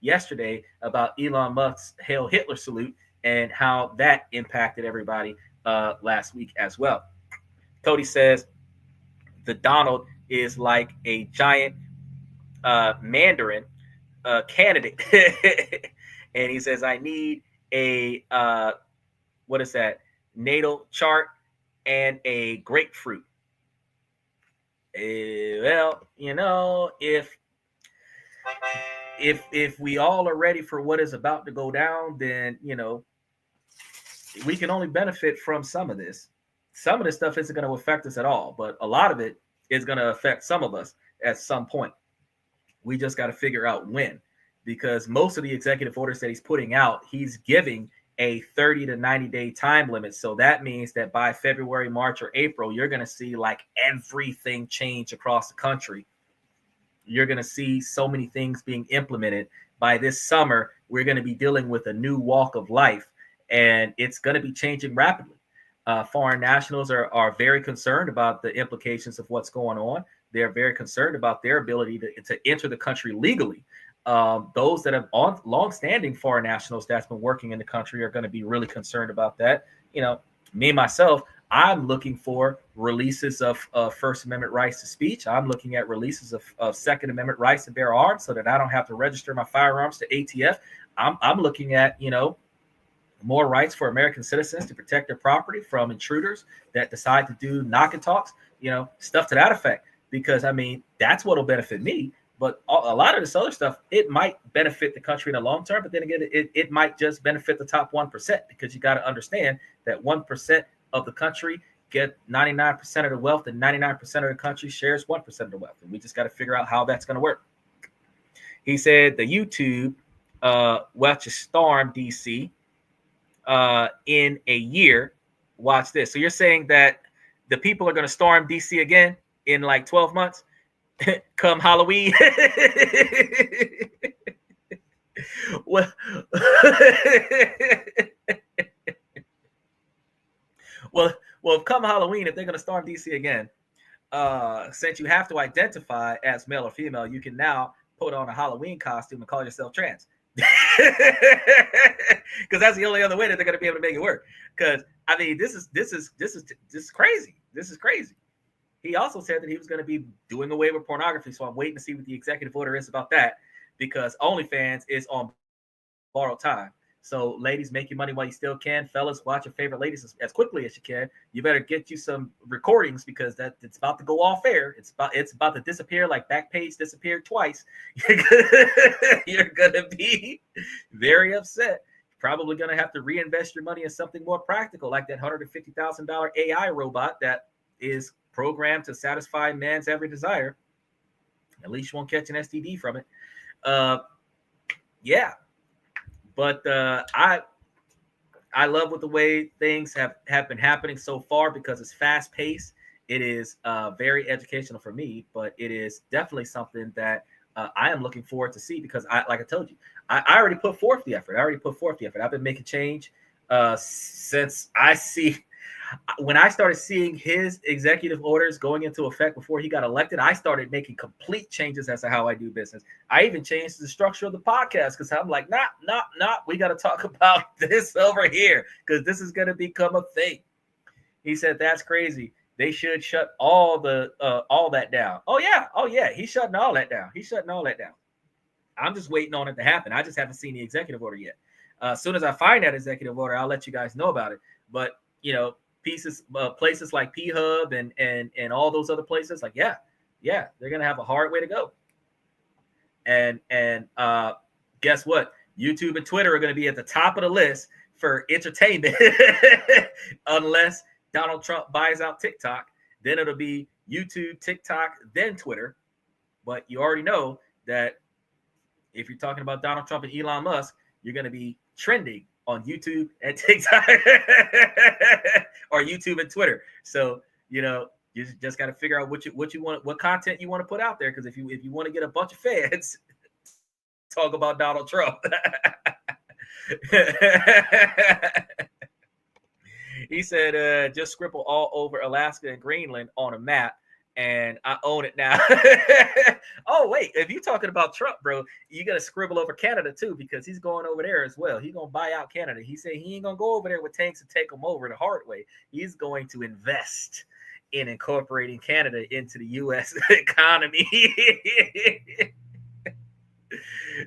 yesterday, about Elon Musk's Hail Hitler salute and how that impacted everybody last week as well. Cody says the Donald is like a giant Mandarin candidate. And he says, I need a, what is that, natal chart and a grapefruit. Well, you know, if we all are ready for what is about to go down, then, you know, we can only benefit from some of this. some of this stuff isn't going to affect us at all, but a lot of it is going to affect some of us at some point. We just got to figure out when, because most of the executive orders that he's putting out, he's giving a 30 to 90 day time limit. So that means that by February, March, or April, you're going to see like everything change across the country. You're going to see so many things being implemented. By this summer, we're going to be dealing with a new walk of life, and it's going to be changing rapidly. Foreign nationals are very concerned about the implications of what's going on. They're very concerned about their ability to enter the country legally. Those that have long-standing foreign nationals that's been working in the country are going to be really concerned about that. You know, me, myself, I'm looking for releases of First Amendment rights to speech. I'm looking at releases of Second Amendment rights to bear arms so that I don't have to register my firearms to ATF. I'm looking at, you know, more rights for American citizens to protect their property from intruders that decide to do knock and talks, you know, stuff to that effect. Because, I mean, that's what will benefit me. But a lot of this other stuff, it might benefit the country in the long term. But then again, it might just benefit the top 1%, because you got to understand that 1% of the country get 99% of the wealth, and 99% of the country shares 1% of the wealth. And we just got to figure out how that's going to work. He said the YouTube watch a storm DC in a year. Watch this. So you're saying that the people are going to storm DC again in like 12 months come Halloween? well, well, come Halloween, if they're going to storm DC again, since you have to identify as male or female, you can now put on a Halloween costume and call yourself trans. Because that's the only other way that they're going to be able to make it work. Because I mean, this is crazy. This is crazy. He also said that he was going to be doing away with pornography. So I'm waiting to see what the executive order is about that, because OnlyFans is on borrowed time. So ladies, make your money while you still can. Fellas, watch your favorite ladies as quickly as you can. You better get you some recordings, because it's about to go off air. It's about to disappear like Backpage disappeared twice. You're gonna be very upset. Probably gonna have to reinvest your money in something more practical, like that $150,000 AI robot that is programmed to satisfy man's every desire. At least you won't catch an STD from it. Yeah. But I love what the way things have been happening so far, because it's fast paced. It is very educational for me, but it is definitely something that I am looking forward to see, because like I told you, I already put forth the effort. I've been making change since when I started seeing his executive orders going into effect before he got elected. I started making complete changes as to how I do business. I even changed the structure of the podcast, because I'm like, nah, we got to talk about this over here, because this is going to become a thing. He said, that's crazy. They should shut all that down. Oh yeah. He's shutting all that down. I'm just waiting on it to happen. I just haven't seen the executive order yet. As soon as I find that executive order, I'll let you guys know about it. But, you know, places like P-Hub and all those other places, like, yeah, they're going to have a hard way to go. And guess what? YouTube and Twitter are going to be at the top of the list for entertainment unless Donald Trump buys out TikTok. Then it'll be YouTube, TikTok, then Twitter. But you already know that if you're talking about Donald Trump and Elon Musk, you're going to be trending on YouTube and TikTok or YouTube and Twitter. So, you know, you just got to figure out what you want, what content you want to put out there. Because if you want to get a bunch of fans, talk about Donald Trump. He said, just scribble all over Alaska and Greenland on a map, and I own it now. Oh, wait. If you're talking about Trump, bro, you got to scribble over Canada, too, because he's going over there as well. He's going to buy out Canada. He said he ain't going to go over there with tanks and take them over the hard way. He's going to invest in incorporating Canada into the U.S. economy.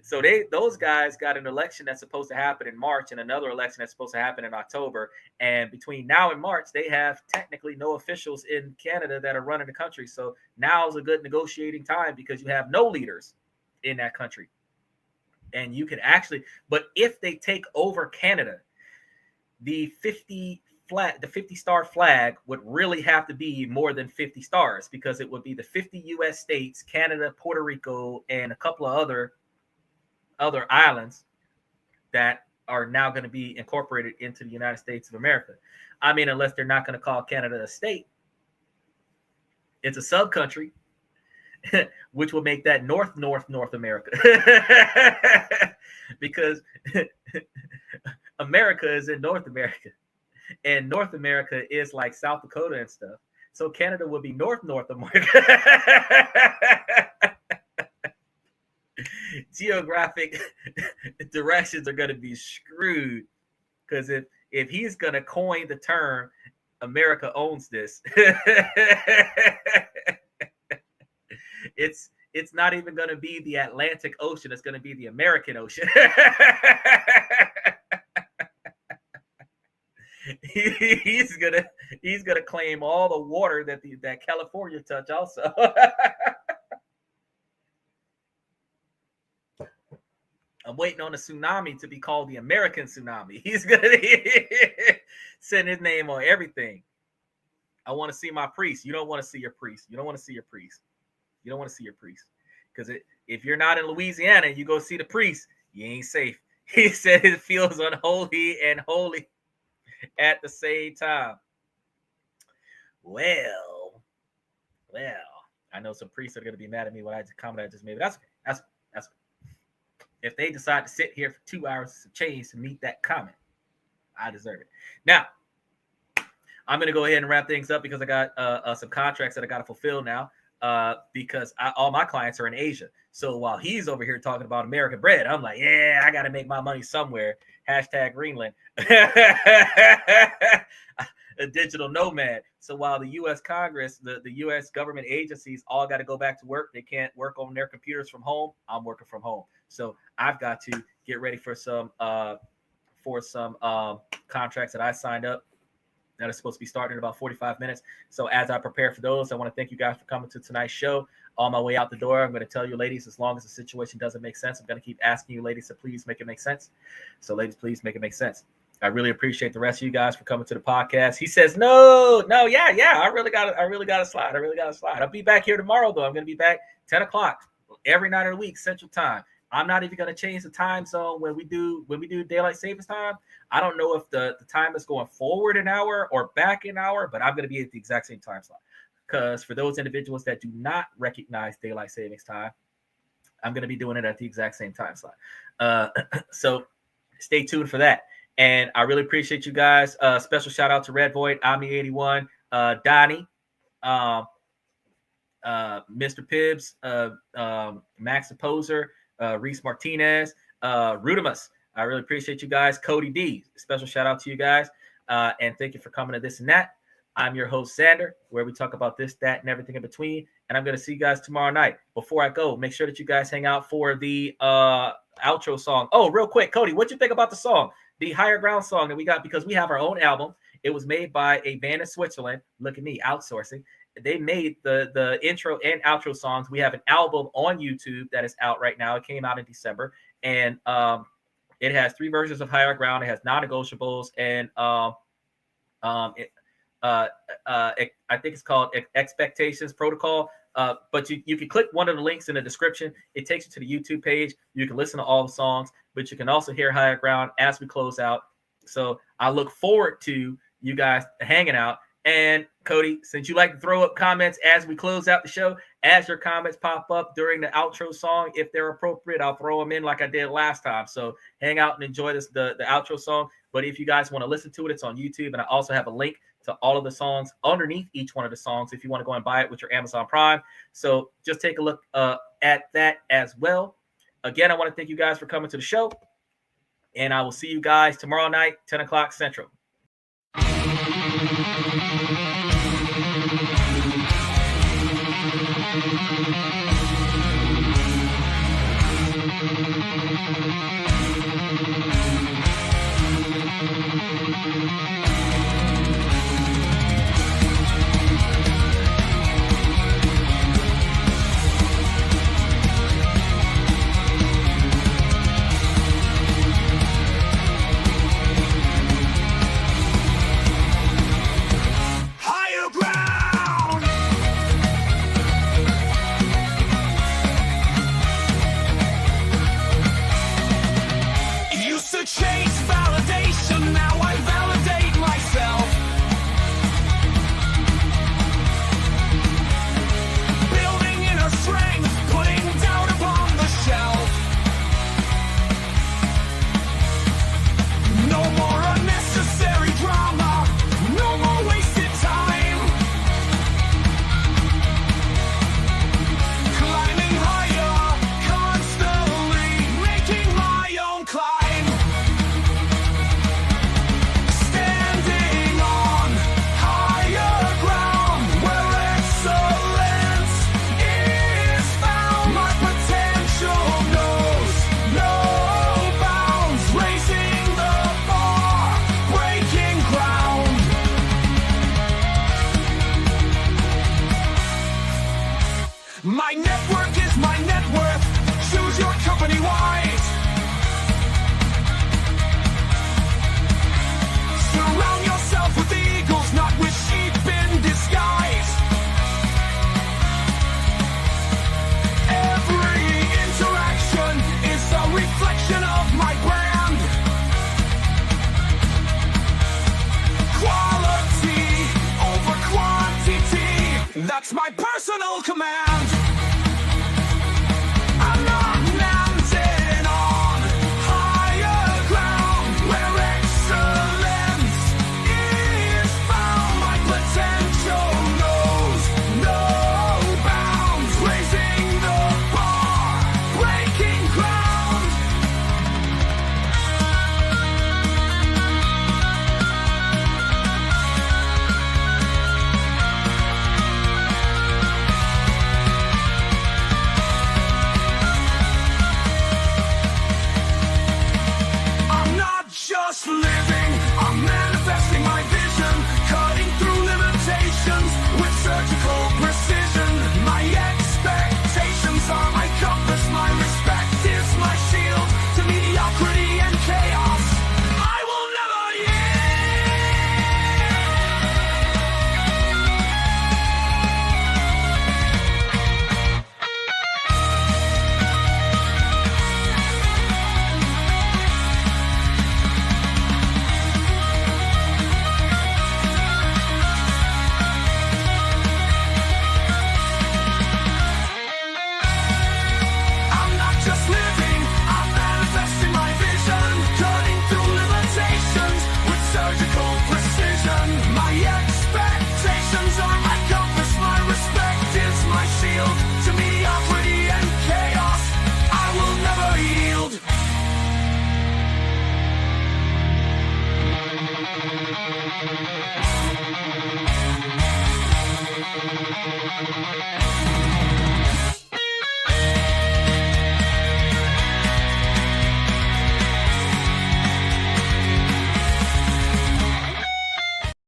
So those guys got an election that's supposed to happen in March and another election that's supposed to happen in October. And between now and March, they have technically no officials in Canada that are running the country. So now is a good negotiating time, because you have no leaders in that country. And you can actually, but if they take over Canada, the 54 flag, the 50-star flag would really have to be more than 50 stars, because it would be the 50 U.S. states, Canada, Puerto Rico, and a couple of other islands that are now going to be incorporated into the United States of America. I mean, unless they're not going to call Canada a state. It's a sub-country, which will make that North America. Because America is in North America, and North America is like South Dakota and stuff. So Canada would be North America. Geographic directions are going to be screwed, because if he's going to coin the term America owns this, it's not even going to be the Atlantic Ocean, it's going to be the American Ocean. he's gonna claim all the water that California touch also. I'm waiting on a tsunami to be called the American tsunami. He's gonna send his name on everything. I want to see my priest. You don't want to see your priest. You don't want to see your priest. You don't want to see your priest. Because if you're not in Louisiana and you go see the priest, you ain't safe. He said it feels unholy and holy at the same time. Well, I know some priests are going to be mad at me when I just comment I just made. That's okay. That's okay. If they decide to sit here for 2 hours to change to meet that comment, I deserve it. Now, I'm going to go ahead and wrap things up, because I got some contracts that I got to fulfill now, because all my clients are in Asia. So while he's over here talking about American bread, I'm like, yeah, I got to make my money somewhere. Hashtag Greenland. A digital nomad. So while the U.S. Congress, the U.S. government agencies all got to go back to work, they can't work on their computers from home. I'm working from home. So I've got to get ready for some contracts that I signed up that are supposed to be starting in about 45 minutes. So as I prepare for those, I want to thank you guys for coming to tonight's show. On my way out the door, I'm going to tell you, ladies, as long as the situation doesn't make sense, I'm going to keep asking you, ladies, to please make it make sense. So ladies, please make it make sense. I really appreciate the rest of you guys for coming to the podcast. He says, no, yeah, I really got to slide. I'll be back here tomorrow, though. I'm going to be back 10 o'clock every night of the week, Central Time. I'm not even going to change the time zone when we do daylight savings time. I don't know if the time is going forward an hour or back an hour, but I'm going to be at the exact same time slot. Because for those individuals that do not recognize daylight savings time, I'm going to be doing it at the exact same time slot. So stay tuned for that. And I really appreciate you guys. Special shout out to Red Void, Ami81, Donnie, Mr. Pibbs, Max Opposer, Reese Martinez, Rudimus. I really appreciate you guys. Cody D, special shout out to you guys. And thank you for coming to This and That. I'm your host, Sander, where we talk about this, that, and everything in between. And I'm going to see you guys tomorrow night. Before I go, make sure that you guys hang out for the outro song. Oh, real quick, Cody, what you think about the song? The Higher Ground song that we got, because we have our own album. It was made by a band in Switzerland. Look at me, outsourcing. They made the intro and outro songs. We have an album on YouTube that is out right now. It came out in December. And it has 3 versions of Higher Ground. It has non-negotiables. And I think it's called Expectations Protocol. But you can click one of the links in the description. It takes you to the YouTube page. You can listen to all the songs, but you can also hear Higher Ground as we close out. So I look forward to you guys hanging out. And Cody, since you like to throw up comments as we close out the show, as your comments pop up during the outro song, if they're appropriate, I'll throw them in like I did last time. So hang out and enjoy the outro song. But if you guys want to listen to it, it's on YouTube. And I also have a link to all of the songs underneath each one of the songs if you want to go and buy it with your Amazon Prime. So just take a look at that as well. Again, I want to thank you guys for coming to the show. And I will see you guys tomorrow night, 10 o'clock Central. chase validation, now I validate myself. Building inner strength, putting doubt upon the shelf. No more unnecessary drama, no more wasted time. Climbing higher, constantly making my own climb. Standing on higher ground where excellence is found. My potential knows no bounds, raising the bar, breaking ground. My network is my net worth. Choose your company wise. Surround yourself with eagles, not with sheep in disguise. Every interaction is a reflection of my brand. Quality over quantity, that's my personal command. I'm not mounted on higher ground where excellence is found. My potential knows no bounds, raising the bar, breaking ground. I'm not just living, I'm manifesting my vision, cutting through limitations with surgical precision. My expectations are my compass, my respect is my shield to mediocrity and chaos. I will never I'm not just living, I'm manifesting my vision, cutting through limitations with surgical precision. My expectations are my compass, my respect is my shield to mediocrity and chaos. I will never yield.